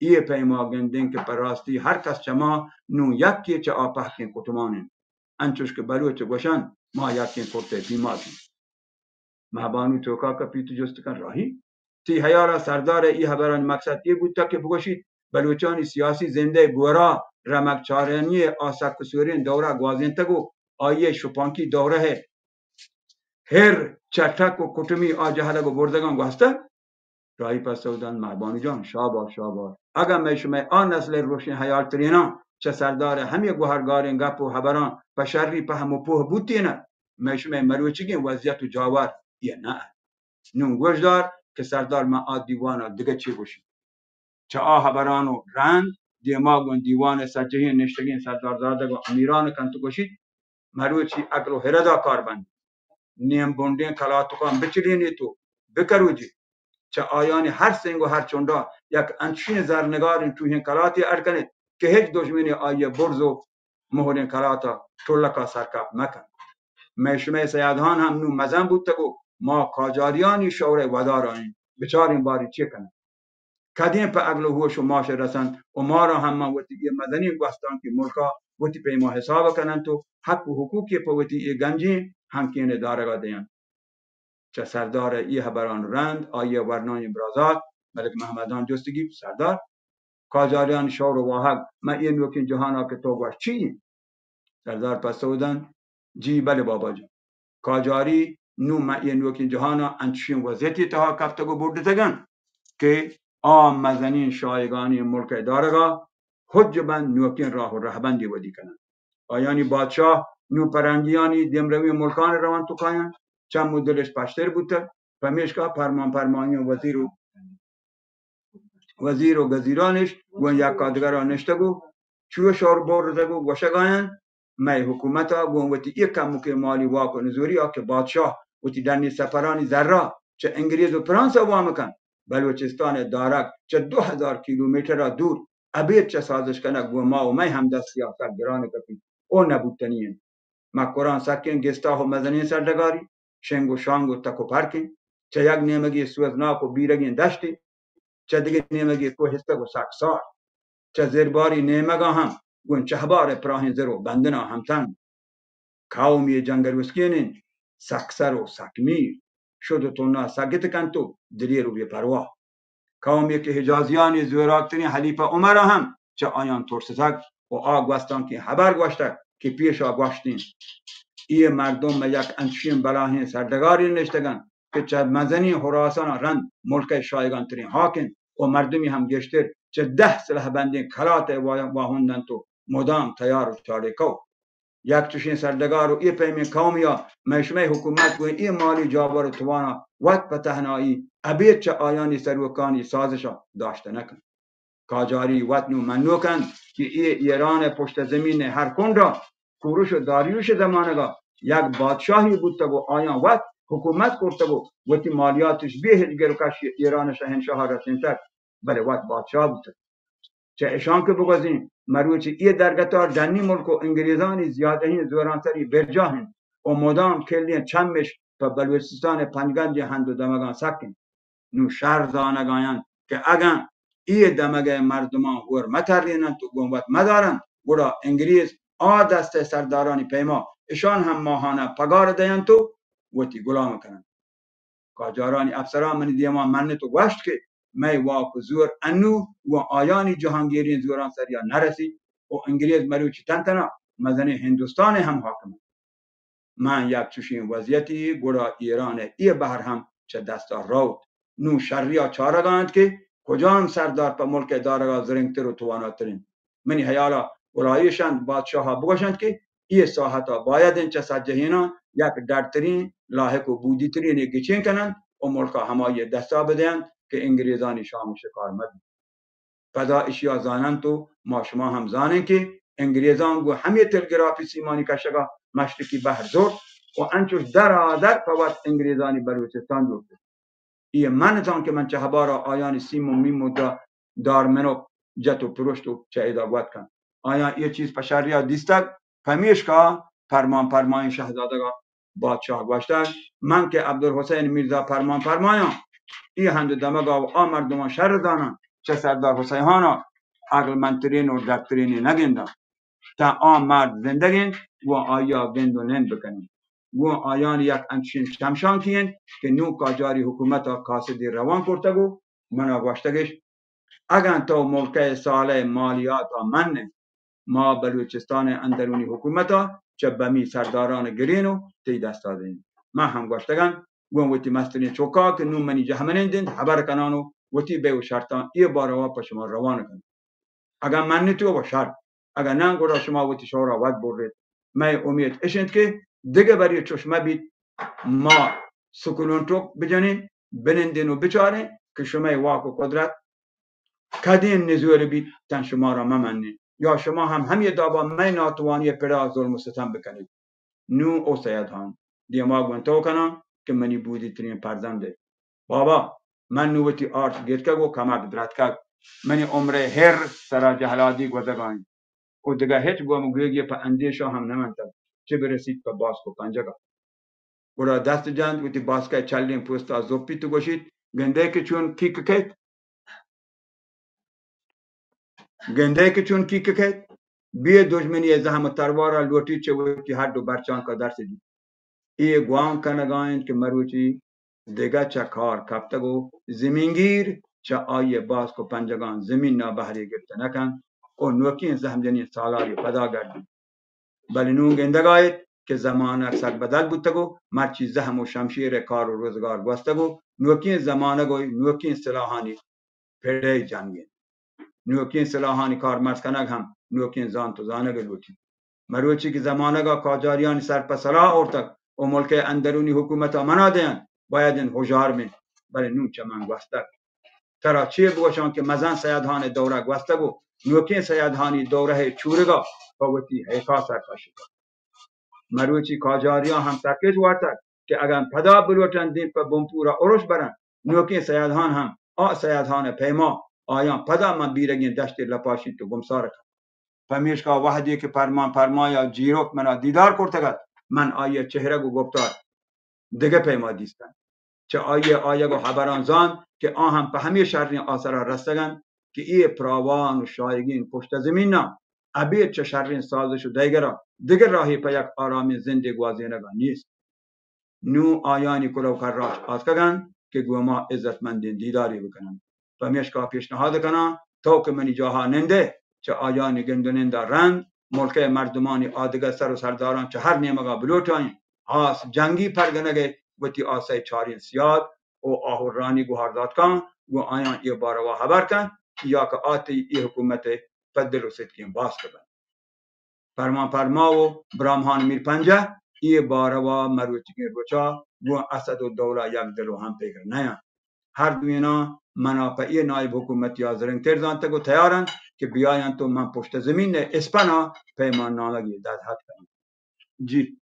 ایه پیما گندین که پر راستی هر کس چما نو یکی چه آپهکین کتمانین انچوش که بلوچ گوشن ما یکین کرته پیماتین مهبانو توکا که پیتو جستکن راهی تی هیارا سردار ای حبران مقصد ای بود تا که بگوشید بلوچانی سیاسی زنده بورا رمک چارنی آسک سورین دوره گوازین تگو آیه شپانکی دوره هر چرتک و کتمی آجهلگو بردگان گوسته راهی پس سودان مهبانو جان شابا اگر می شما آن نسل روشن حیال ترینا چه سردار همی گوهرگارین گپ و حبران و شری په همو پوه بودتینه می شما مروچگین وضعیت و جاور یه نه نون گوش دار که سردار ما آ دیوانا دیگه چی گوشی چه آ حبرانو رند دیماگون دیوان سجهین نشتگین سردار زادگو امیران کنتو گوشید مروچی اگل و هردا کار بند نیم بوندین کلاتو کن بچلینی تو بکروجی چه آیانی هر سنگ و هر چوندا یک انچین زرنگار توی کلاتی ارکنه که هیچ دشمنی آیه برز و مهرین کلاتا طولکا سرکب مکن میشمه سیادهان هم نو مزن بود تگو ما کاجاریانی شوره ودارانیم بچارین باری چی کنن کدیم پا اگل هوش و ماش رسن و ما را هم من وطی مدنی گوستان که ملکا وطی پیما حساب کنن تو حق و حقوقی پا وطی گنجی همکین دارگا دیان چه سردار ای حبران رند آیه ورنای برازات ملک محمدان جستگی سردار کاجاریان شور و واحق ما این وکین جهانا که تو گوش چی سردار پس سودن جی بله بابا جان کاجاری نو ما این وکین جهانا انچین وزیتی تها کفتگو بردتگن که آم مزنین شایگانی ملک دارگا حجبن نوکین راه و رهبندی ودی کنن آیانی بادشاه نو پرنگیانی دمروی ملکان روان تو کاین چند مدلش پشتر بوده پمیشکا پرمانی وزیر و گزیرانش گون یک کادگران نشتگو چوه شور بردگو گوشگاین می حکومتا گون وطی یک کمو که مالی واقع نزوری ها که بادشاه وطی درنی سفرانی ذرا چه انگلیز و فرانسه وامکن بلوچستان دارک چه 2000 کیلومتر را دور ابید چه سازش کنه گو ما و می هم دست سیاست گران کپی او نبودتنین مکران سکین گستاه و مزنین سردگاری شنگ و شانگ و تک و پرکین چه یک نیمگی سوزناک و بیرگین دشتی چه دیگه نیمگی کوهسته و سکسار چه زیرباری نیمگا هم گون چهبار پراهین زرو بندنا همتن قومی جنگلوسکینین سکسر و سکمیر شد و تونا سگت کنتو دلی رو بی پروا قومی که حجازیانی زوراکتنی حلیفه عمر هم چه آیان ترسزک و آگوستان که حبر گوشتک که پیش آگوشتین ای مردم یک انچین بلاهین سردگاری نشتگن که چه مزنی خراسان رند ملک شایگان ترین حاکم و مردمی هم گشتر چه 10 سلاح بندی کلات واهوندن تو مدام تیار و چاریکو یک چشین سردگار و ای پیمی قومیا مشمه حکومت و ای مالی جابر و توانا وقت پتهنایی ابید چه آیانی سروکانی سازشا داشته نکن کاجاری وطن و منوکن که ای ایران پشت زمین هر کن را کوروش و داریوش زمانگا یک بادشاهی بودتا و آیان وقت حکومت کرتا و تی مالیاتش بیه دیگر کش ایران شهنشاه رسینتر بله وقت بادشاه بودتا چه اشان که بگذین مروچی ای درگتار جنی ملک و انگلیزانی زیاده هین زورانتری برجاهن و مدام کلی چمش و بلوچستان پنگنج هند و دمگان سکن نو شهر زانگاین که اگن ای دمگه مردمان ور مترینن تو گمبت مدارن گوڑا انگلیز آ دست سردارانی پیما اشان هم ماهانه پگار دین تو و تی گلام کنن کاجارانی افسران من دیما من تو گوشت که می واک زور انو و آیانی جهانگیری زوران سریا نرسی و انگلیز مروچی تنتنا مزن هندوستان هم حاکم من یک چوشین وضعیتی گوڑا ایران ای بحر هم چه دستا روت نو شریا چارگاند که کجام سردار پا ملک دارگا زرنگتر و تواناترین منی حیالا ولایشند بادشاه ها بگوشند که ای ساحتا باید این چه سجهینا یک درترین لاحق و بودی ترین گچین کنند و ملکا همایی دستا بدهند که انگریزانی شام شکار مد فدا اشیا زانند تو ما شما هم زانند که انگریزان گو همی تلگرافی سیمانی کشگا مشرقی بحر زور و انچوش در فوات انگریزانی بلوچستان جورد ای منتان که من چه هبارا آیان سیم و میم و دارمنو جت و پرشت و چه ایداگوت کن آیان یه چیز پشریا دیستک پمیش که فرمان شهزادگا بادشاه گوشتن من که عبدالحسین میرزا فرمایان ای هند دمگا و آمردمان شر دانن چه سردار حسین هانا عقل منترین و دکترین نگندن تا آن مرد زندگین و آیا گند و نند بکنین و آیان یک انچین شمشان کین که نو کاجاری حکومت ها کاسدی روان کرتگو منا گوشتگش اگر تو ملکه ساله مالیات ها من ما بلوچستان اندرونی حکومت ها چه بمی سرداران گرینو تی دست دادیم ما هم گوشتگن وتی مسترین چوکا که نو منی جهمنندین خبر کنانو وتی به شرطان ای باروا پا شما روان کن اگر من تو با شرط اگر نه گورا شما وتی شورا ود برید من امید اشند که دیگه برای چشمه بید ما سکونون تو بجنین بنندین و بچارین که شما واک و قدرت کدین نزول بید تن شما را ممنین یا شما هم همی دابا من ناتوانی پرا ظلم و ستم بکنید نو او سید هم دیما گونتو کنم که منی بودی ترین پرزنده بابا من نوتی آرت گیت که گو کمک درد که منی عمر هر سرا جهلادی گوزگاین و دیگه هیچ گوم گویگی پا اندیشا هم نمانتد چه برسید پا باسکو پنجگا برا دست جند وتی باسکه چلین پوستا زوپی تو گوشید گنده که چون کیک کت بیه دشمنی زحمت تروارا لوٹی چه وتی هر دو برچان کا درس دی ای گوان کنگاین که مروچی دیگه چه کار کفتگو زمینگیر چه آیه باز کو پنجگان زمین نا بحری گرفته نکن و نوکین زهمجنی سالاری پدا گردی بلی نون گندگایت که زمان اکثر بدل بودتگو مرچی زهم و شمشیر کار و روزگار گوستگو نوکین زمانه گوی نوکین سلاحانی پیده جنگین نوکین سلاحانی کار مرز کنگ هم نوکین زان تو زانه گلوتی مروچی که زمانه گا کاجاریان سرپسلا اورتک و ملک اندرونی حکومت ها منا دین باید این هجار می بلی نون چه من گوستک ترا چیه بوشان که مزن سیدهان دوره گوستگو نوکین سیدهانی دوره چورگا باوتی حیقا سرکاشی مروچی کاجاریان هم سرکش وارتک که اگر پدا بلوٹن دین پر بمپورا اروش برن نوکین سیدهان هم سیدهان پیما آیان پدا من بیرگین دشت لپاشی تو گمسار کن پمیشکا وحدی که فرمایا جیروک منا دیدار کرتگد من آیه چهره گو گفتار دیگه پیما دیستن چه آیه گو حبران زان که هم په همه شهرین آسرا رستگن که ای پراوان و شایگین پشت زمین نا ابید چه شهرین سازش و دیگر راهی پا یک آرامی زنده گوازینگان نیست نو آیانی کلو کراش آتکگن که گوما عزتمندین دیداری بکنن پمیشکا پیشنهاد کنن تو که منی جاها ننده چه آیانی گندوننده رند ملک مردمانی آدگه سر و سرداران چه هر نیمگا بلوٹانی آس جنگی پرگنگه وتی آسای چارین سیاد و آهورانی گوهرداد کن و آیان ای باروا خبر کن یا که آتی ای حکومت فدر و ستکین باز کن فرمان فرما و برامهان میر پنجه ای باروا مروچگین روچا و اسد و دوله یک دل و هم پیگر نه هر دوینا منافعی نایب حکومتی آزرین ترزان تگو تیارن که بیاین تو من پشت زمین اسپنا پیمان نامگی داد حد کنم جی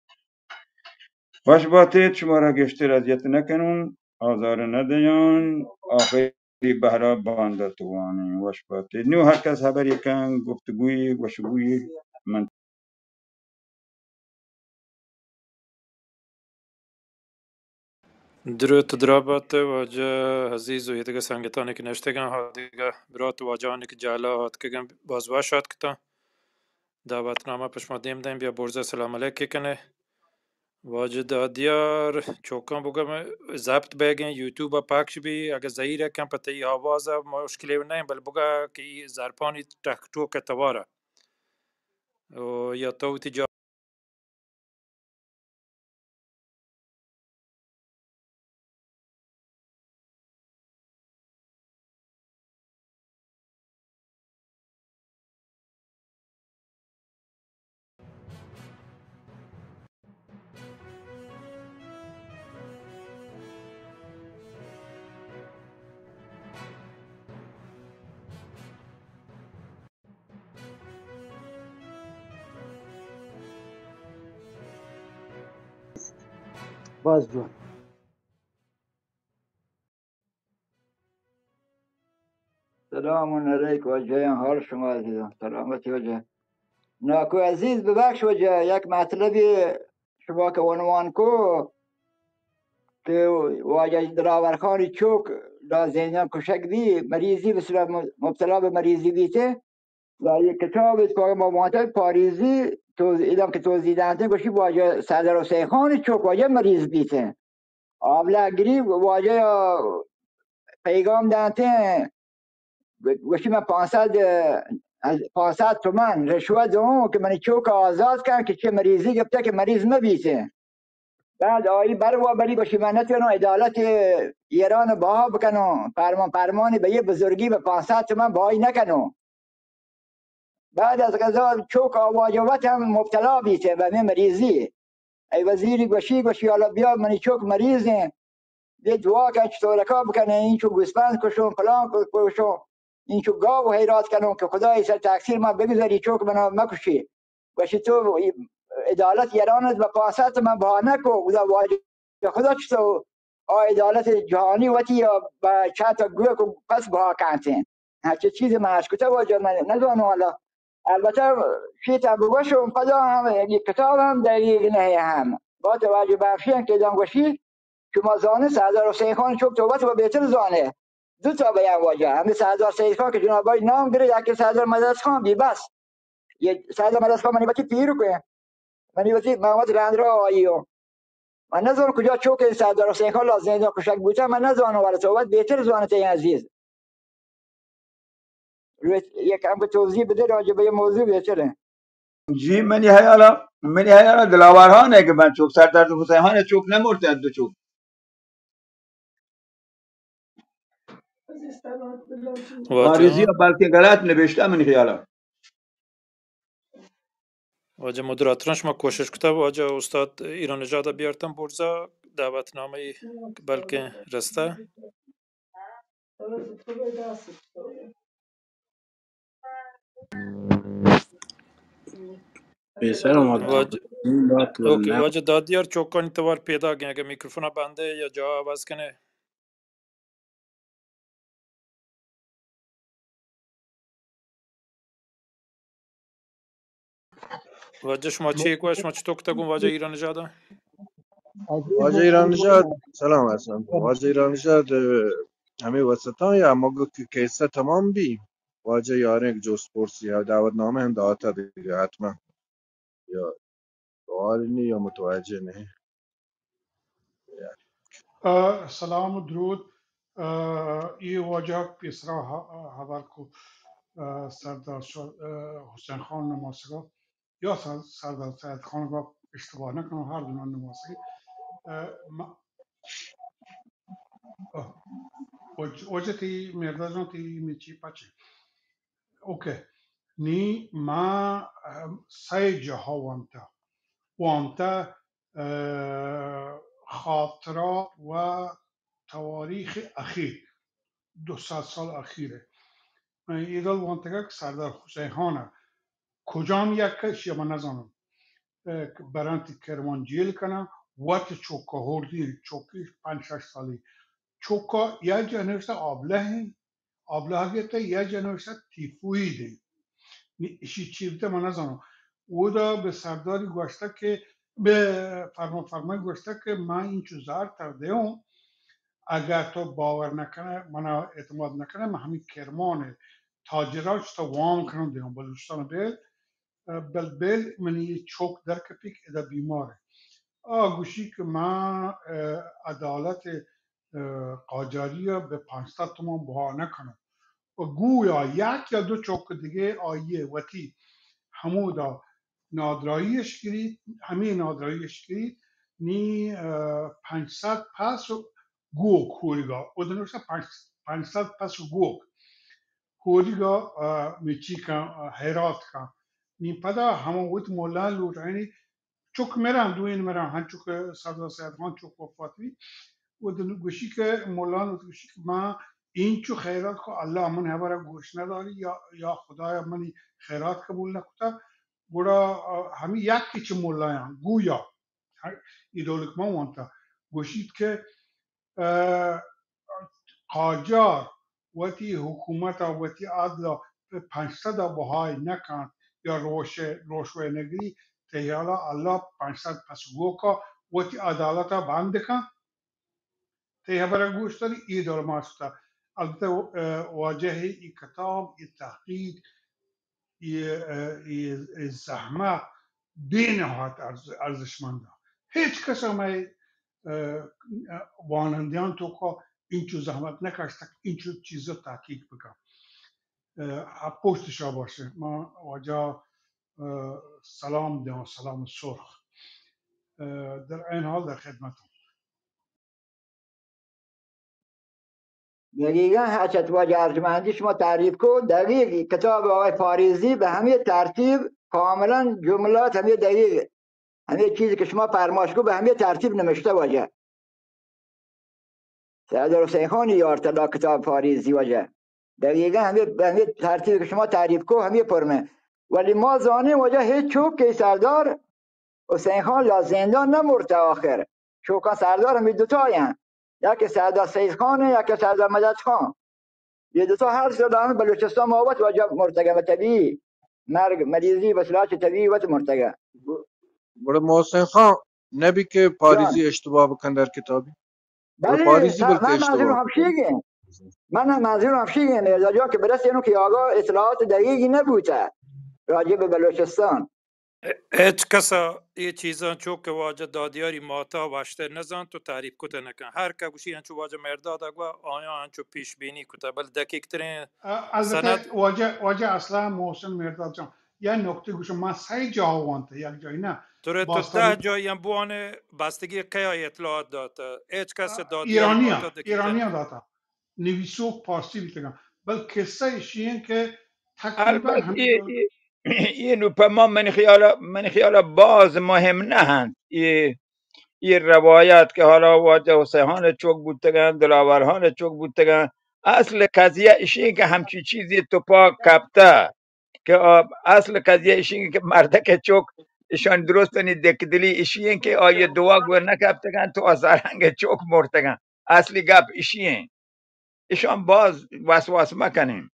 باش باتید شما را گشتر اذیت نکنون آزار ندهیان آخری بهرا باندتوانی واش باتید نیو هر کس خبر یکن گفتگوی وشگوی من
درود درابط واجه عزیز و یه دیگه سنگتانی که نشتگن ها دیگه برات واجهانی که جالا هات که بازواش هات کتا دعوتنامه پشما دیم بیا برزه سلام علیکی کنه واجه دادیار چوکان بگم ضبط بگن یوتیوب پاکش بی اگه زهیره کم پته ای آوازه مشکلی نیم بل بگه که ای زرپانی تکتو که تواره و یا توتی جا
باز جون
سلام علیک وجه حال شما عزیزان سلامتی وجه ناکو عزیز ببخش وجه یک مطلبی شما که عنوان کو که واجه دراورخانی چوک دا زینیان کشک بی مریضی بسیار مبتلا به مریضی بیته و یک کتاب که ما معتقد پاریزی ایدم که توضیح دهنده گوشی واجه صدر حسین خان چوک واجه مریض بیته آبلا گریب واجه پیغام دهنده گوشی من 500 تومن رشوه دوم که من چوک آزاد کردم که چه مریضی گفته که مریض مبیته بعد آیی بروا بری گوشی من نتونم عدالت ایران بها بکنم فرمانی به یه بزرگی به 500 تومن بهایی نکنم بعد از غذا چوک آواجوت هم مبتلا بیته به مریضی ای وزیری گوشی حالا بیا من چوک مریضه ده دعا کن چطور رکا بکنه این چو گوسفند کشون فلان کشون این چو گاو حیرات کنم که خدای سر تقصیر ما بگذاری چوک منو مکشی باشی تو عدالت ایرانت و 500 من بها نکو خدا چطور عدالت جهانی وتی یا با چند تا گوه که پس بها کنتین هرچه چیز مشکوته واجه من ندانم حالا البته شیطان بگوشم پدا هم یک کتاب هم دقیق نه هم با توجه برفشین که دانگوشی شما زانه سردار حسین خان چوب توبت و بهتر زانه دو تا بیان واجه همه سردار سید خان که جناب آقای نام گره یکی سردار مدرس خان بی بس یه سردار مدرس خان منی باتی پیرو که منی باتی محمد رندرا آیو من نزان کجا چوک این سردار حسین خان لازم اینا کشک بوده من نزانم ولی توبت بهتر زانه تای عزیز یک هم توضیح بده راجع به موضوع بهتره
جی منی حیالا دلاورها که من چوک سردار حسین خان چوک نمرده دو چوک پاریزی
واجه
بلکه غلط نوشته من خیالا
واجه مدراترانش ما کوشش کتا واجه استاد ایران نژاد بیارتم برزا دعوتنامه بلکه رسته
بسیار مادم
واجه
این بات و
اوکی
نه
واجه دادیار چوکانی توار پیدا گه اگه میکروفون بنده یا جا عوض کنه واجه شما چی کوش شما چطور کتا گون واجه ایران نژاده
عجیب
واجه
بود
ایران
بود.
نژاد سلام هستم واجه ایران نژاد همه وسطان یا مگه که کیسه تمام بی واجه یاره یک جوز پرسی یا دعوت نامه هم دعوت دیگه حتما یا سوال نی یا متوجه نه
سلام و درود ای واجه پیسرا حبر کو سردار حسین خان نماسگا یا سردار سید خان با اشتباه نکنم هر دو نماسگی Hoje ti merda não ti me chi pache. Okay. Ni ma سه جاها وانتا خاطرات و تواریخ اخیر 200 سال اخیره ایدال وانتگه که سردار حسین خانه کجام یک کش یا من نزانم برانتی کرمانجیل کنه وقت چوکا هردی چوکیش 5-6 سالی چوکا یا جا نوشته آبله گیته یا جا نوشته تیفویده ایشی چی بوده من نزانم او دا به سرداری گوشته که به فرمای گوشته که من این چوزار کرده هم اگر تو باور نکنه من اعتماد نکنه من همین کرمان تاجراش تا وام کنم دیگه بلوچستان بل من یه چوک در کپیک ادا بیماره گوشی که من عدالت قاجاری به 500 تومان بها نکنم و گویا یک یا دو چوک دیگه آیه وتی همودا نادراییش گرید همین نادراییش گرید نی 500 پس گوک هوریگا و دنوشتا 500 پس گوک هوریگا میچی کن حیرات کن نی پدا همون وقت مولا لوٹ یعنی چوک میرم دوین میرم هن چوک سردار سید خان چوک وفاتی و گوشی که مولا گوشی که من این چو خیرات که الله من هبارا گوش نداری یا خدای منی خیرات قبول نکتا گوڑا همین یکی چه مولایان گویا ایدولک ما وانتا گوشید که قاجار وتی حکومت وتی عدل 500 بهای نکن یا روشوه نگری تیالا الله 500 پس گوکا وتی عدالت بند کن تیها برای گوش داری ایدول ما ستا البته واجه ای کتاب ای تحقیق ای زحمت بی نهایت ارزشمنده هیچ کس هم وانندیان تو که اینچو زحمت نکشته اینچو چیزا تحقیق بکن پشتش باشه ما واجه سلام دیان سلام سرخ در این حال در خدمتم
دقیقا حضرت واجه ارجمندی شما تعریف کو دقیق کتاب آقای پاریزی به همه ترتیب کاملا جملات همه دقیق همه چیزی که شما فرماش کو به همه ترتیب نوشته واجه سردار حسین خان یارتلا کتاب پاریزی واجه دقیقا همه به همه ترتیب که شما تعریف کو همه پرمه ولی ما زانیم واجه هیچ چوک که سردار حسین خان لا زندان نمرده آخر چوکان سردار همی دوتا هستند یکی سردار سید خانه یکی سردار مدد خان یه دوتا هر سردار بلوچستان موت واجه مرتگه و طبیعی مرگ مریضی و سلاح طبیعی و مرتگه
برای محسن خان نبی که
جان
پاریزی اشتباه بکن در کتابی برای
بله
پاریزی بلکه
من منظورم
اشتباه بکن
همشیگه من منظورم همشیگه مرزا جان که برست اینو که آقا اطلاعات دقیقی نبوده راجع به بلوچستان
هیچ کسا یه چیزان چو که واجه دادیاری ماتا واشته نزان تو تعریف کته نکن هر که گوشی انچو واجه مرداد اگوا آیا انچو پیش بینی کته بل دقیق ترین سند
البته واجه اصلا محسن مرداد جان یه نکته گوشم من 3 جا وانته یک جایی نه
توره تو 10 جایی هم بوانه بستگی که اطلاعات داتا هیچ کس دادیاری ماتا دقیق تر
ایرانیا
نکن
داتا نویسو پارسی بیتگم بل قصه شیئن که تقریبا
البته
همین دور
این رو ما من خیال باز مهم نهند این روایت که حالا واجه حسیحان چوک بودتگن دلاورهان چوک بودتگن اصل قضیه ایشی که همچی چیزی تو پا کپته که اصل قضیه ایشی که مردک چوک ایشان درست نی دکدلی ایشی که آیه دعا گو نکپتگن تو آزارنگ چوک مرتگن اصلی گپ ایشی ایشان باز وسواس مکنیم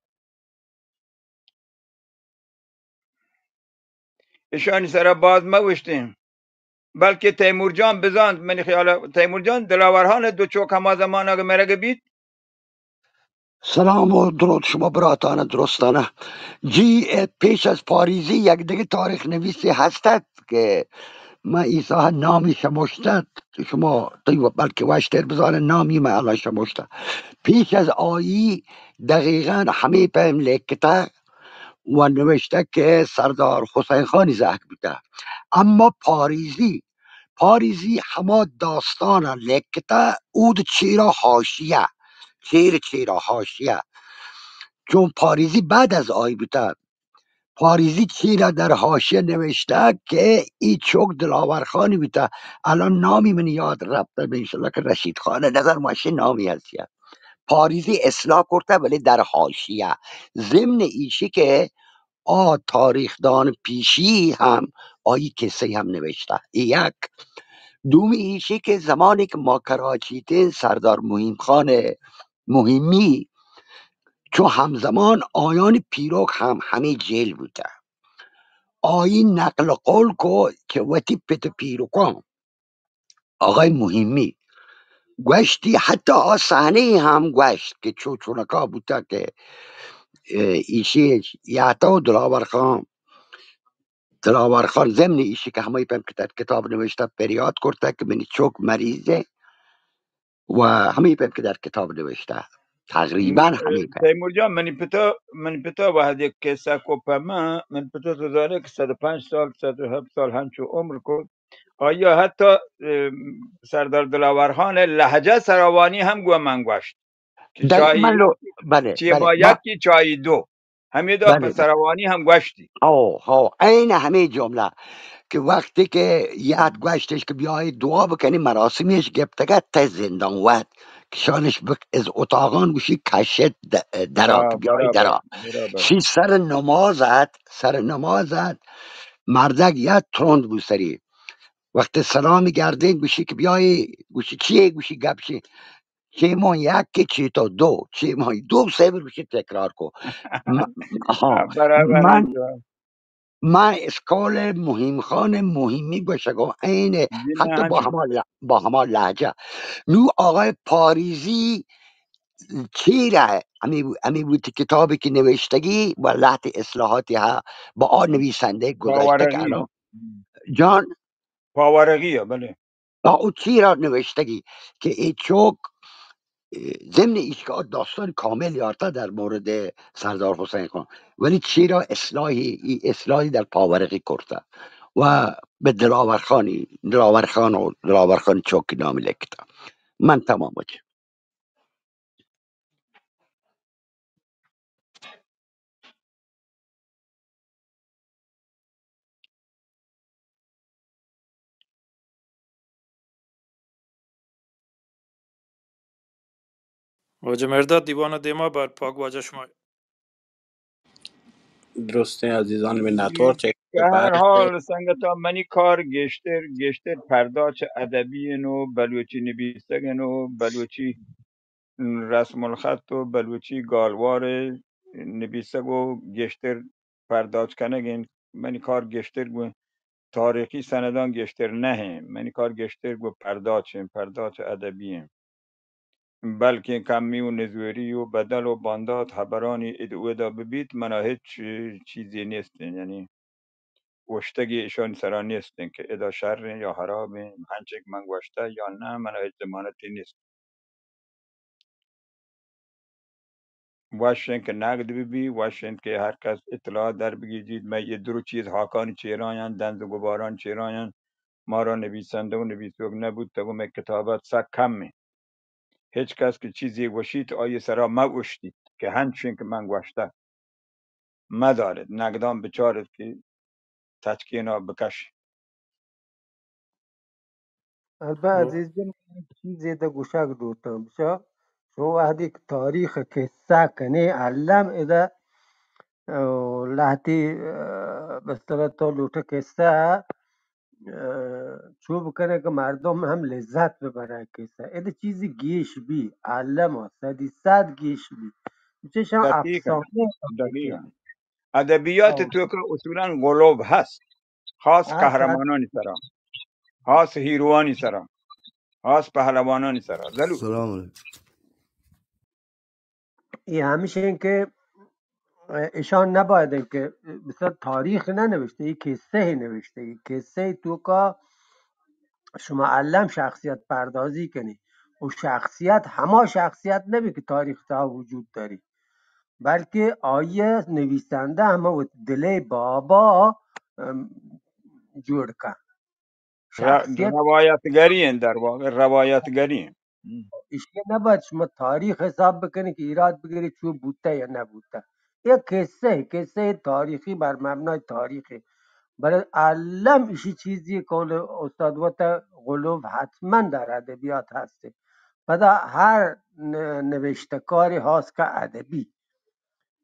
ایشانی سر باز موشتیم بلکه تیمور جان بزاند من خیال تیمور جان دلاورهان دو چوک هما زمان اگه مرگه بید
سلام و درود شما براتان درستانه پیش از پاریزی یک دیگه تاریخ نویسی هستد که ما ایسا نامی شمشتد شما بلکه وشتر بزانه نامی ما الان شمشتد پیش از آیی دقیقا همه پهم لکته و نوشته که سردار حسین خانی زهک بوده اما پاریزی هما داستان لکتا اود چیرا حاشیه چیرا حاشیه، چون پاریزی بعد از آی بوده. پاریزی چیرا در حاشیه نوشته که ای چوک دلاورخانی بوده. الان نامی من یاد رفته، به انشالله که رشید خانه نظر ماشه نامی هست. پاریزی اصلاح کرده ولی در حاشیه. ضمن ایشی که تاریخدان پیشی هم آیی کسی هم نوشته. یک دومی ایشی که زمانی که ما کراچیتین سردار مهم خان مهمی، چون همزمان آیان پیروک هم همه جیل بوده، آیی نقل قول که وقتی پت پیروکان آقای مهمی گوشتی، حتی صحنه هم گوشت که چونکا بوده که ایشی یعتا و دلاور خان ضمن ایشی که همه پیم کتاب نوشته پریاد کرده که منی چوک مریضه و همه پیم که در کتاب نوشته تقریبا همه پیم.
تیمور جان منی پتا واحد یک کیسه کوپما من پتا تو داره که 105 سال 107 سال همچو عمر کو. آیا حتی سردار دلاورخان لهجه سراوانی هم گوه من گوشت که چای
من لو
یکی
بله
چی
بله
با
ما
یکی چای دو همه دا
بله
په
بله
سراوانی هم گوشتی.
عین همه جمله که وقتی که یاد گوشتش که بیای دعا بکنی مراسمیش گفتگه تا زندان ود که شانش از اتاقان گوشی کشت درا که بیای
برابر
درا
برابر
شی سر نمازت مردک یاد ترند بوسری وقت سلامی گردین گوشی که بیای گوشی چیه گوشی گپشی چی مون یک چی تو دو چی مون دو سه بار گوشی تکرار کو. م- آها
برابر
من
اینجا
من اسکال مهم خان مهمی گوشگو عین
دینا
حتی
همچین
با همان لحجه. نو آقای پاریزی چیره امی بود کتابی که نوشتگی و لحت اصلاحاتی ها با نویسنده گذاشته که
پاورقی
الان جان
پاورقی بله
او چیرا نوشتگی که ای چوک ضمن ایشگاه داستان کامل یارتا در مورد سردار حسین خان، ولی چرا اصلاحی در پاورقی کرده و به دلاورخان چوکی نام لکتا. من تمام بچه.
واجه مرداد دیوان دیما بر پاک واجه شما.
درسته عزیزان منتور چه
به هر
بعد
حال سنگتا منی کار گشتر پرداچ ادبی نو بلوچی نویسگن و بلوچی رسم الخط و بلوچی گالوار نویسگ و گشتر پرداچ کنگین منی کار گشتر گو تاریخی سندان گشتر نه منی کار گشتر گو پرداچ ادبی بلکه کمی و نزوری و بدل و باندات خبرانی ادعوه دا ببید منا هیچ چیزی نیستین یعنی وشتگی ایشان سرا نیستین که ادا شر یا حرام هنچک من گوشته یا نه منا هیچ زمانتی نیست واشن که نقد ببی واشن که هر کس اطلاع در بگیجید من یه درو چیز حاکانی چیرایان دنز و گباران چیرایان ما را نویسنده و نویسوگ نبود تگو من کتابت سک کمی هیچ کس که چیزی وشید آیه سرا مگوشتید که هنچین که من گوشته مدارد نقدان بچارد که تچکینا بکش
البته عزیزم چیزی ده گوشک دوتم بشا شو وحدی که تاریخ کسا کنه علم اذا لحتی بستر تو لوٹه کسا چوب کنه که مردم هم لذت ببرن کسا ایده چیزی گیش بی علم ها 100 گیش بی میشه
دقیقا
افسانه
دقیقا ادبیات تو که اصولا قلوب هست خاص
صد
قهرمانانی سرا خاص هیروانی سرا خاص پهلوانانی سرا زلو
سلام علیکم.
این همیشه این که ایشان نباید که مثلا تاریخ ننوشته این قصه نوشته این قصه تو که شما علم شخصیت پردازی کنی و شخصیت همه شخصیت نبی که تاریخ تا وجود داری بلکه آیه نویسنده همه و دل بابا جوړ کا شخصیت
روایتگری در واقع روایتگری.
اشیا نباید شما تاریخ حساب بکنید که ایراد بگیرید چون بوده یا نبوده. یک قصه تاریخی بر مبنای تاریخی برای علم ایشی چیزی که استاد وقت غلوف حتما در ادبیات هسته و در هر نوشتکاری هست که ادبی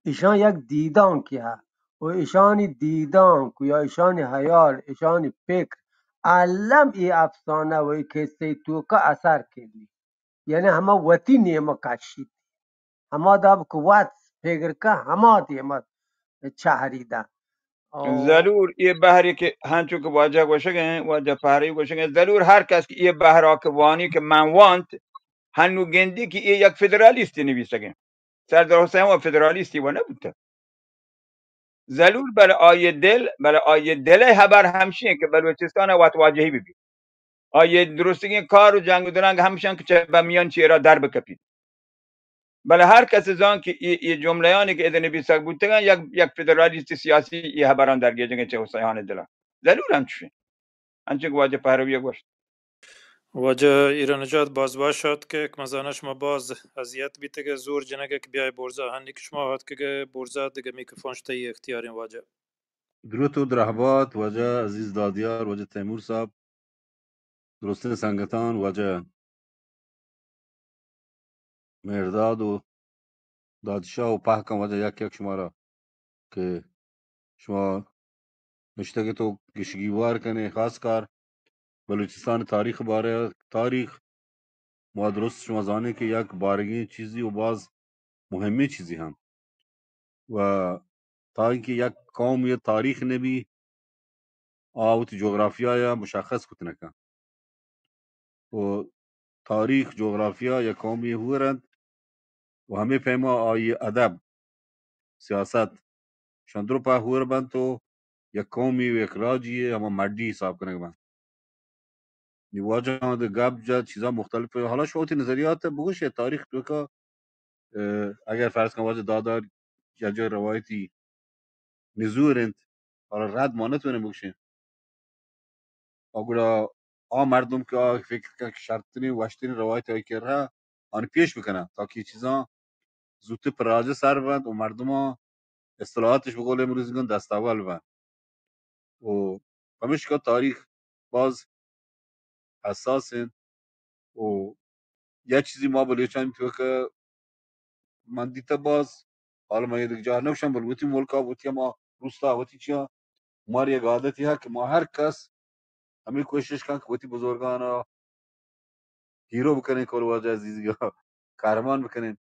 ایشان یک دیدان که هست و ایشانی دیدان که یا ایشانی حیال ایشانی فکر علم ای افسانه و ای قصه تو که اثر کردی یعنی همه وطی نیمه کشید همه داب که وط فکر که همه دیمه چهریده.
ضرور یہ بحری که هنچو که واجه گوشگن واجه پهری گوشگن ضرور هر کس که یہ بحرا که وانی که من وانت هنو گندی که یہ یک فدرالیستی نویسگن سردار حسین و فدرالیستی و نبوده ضرور برای آیه دل هبر همشیه که بلوچستان وات واجهی ببین آیه درستگی کار و جنگ و درنگ همشن که چه بمیان چیرا در بکپید بله هر کس زان که یہ جملیانی که ادن بیسک بودتگن یک فدرالیست سیاسی یہ هبران در گیجنگ چه حسین دلان ضرور هم چشین انچه که واجه پهرویه گوشت
واجه ایرانجات باز شد که مزانه شما باز اذیت بیته که زور جنگه که بیای برزا هنی که شما هات که برزا دیگه میکروفونش تایی اختیارین واجه
درود و درحبات واجه عزیز دادیار واجه تیمور صاحب درسته سنگتان واجه مرداد و دادشاه و پهکم واجه یک شما را که شما نشته که تو گشگیوار کنه خاص کار بلوچستان تاریخ باره تاریخ ما درست شما زانه که یک بارگی چیزی و باز مهمی چیزی هم و تا اینکه یک قوم یا تاریخ نبی آوت جغرافیا یا مشخص کت نکن و تاریخ جغرافیا یا قومی هورند و همه پیما آی ادب سیاست شندرو پا هور بند تو یک قومی و یک راجی اما مردی حساب کنه بند نواجه ده گب جد چیزا مختلفه حالا شوتی نظریات بگوش تاریخ تو که اگر فرض کن واجه دادار یا جای روایتی نزورند حالا رد ما نتونه بگوشیم اگر مردم که فکر که شرطنی وشتنی روایت های که را آن پیش بکنن تا که چیزا زودتر پراجه سر بند و مردم ها اصطلاحاتش بقول امروز میگن دست اول بند و همش که تاریخ باز حساسن و یه چیزی ما بلوچان تو که من دیتا باز حالا ما یه دیگه جا نمیشم بلوتی ملکا بوتی ما روستا بوتی چیا مار یک عادتی ها که ما هر کس همین کوشش کن که بوتی بزرگان هیرو بکنین کل واجه عزیزی یا قهرمان بکنین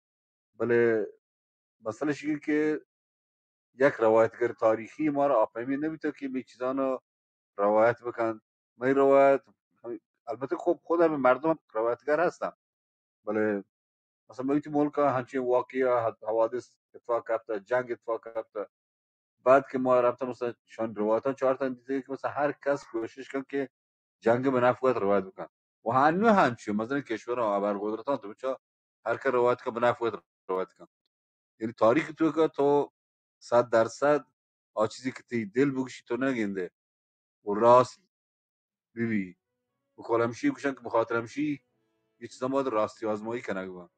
بله مسئله شیه که یک روایتگر تاریخی ما را آفهمی نمیتونه که می چیزان روایت بکن من روایت البته خب خودم مردم روایتگر هستم بله مثلا ما ملک همچین واقعی حوادث اتفاق کرده جنگ اتفاق کرده بعد که ما رفتم مثلا شان روایتان 4 تا دیده که مثلا هر کس کوشش کن که جنگ به نفع خود روایت بکن و هنوز همچین مثلا کشور ابرقدرتان تو بچا هر که روایت که به نفع خود روایت کن یعنی تاریخ تو که تو 100% آ چیزی که تی دل بگوشی تو نگینده و راست ببی و کلمشی گوشن که بخاطرمشی یه چیزا باید راستی آزمایی کنه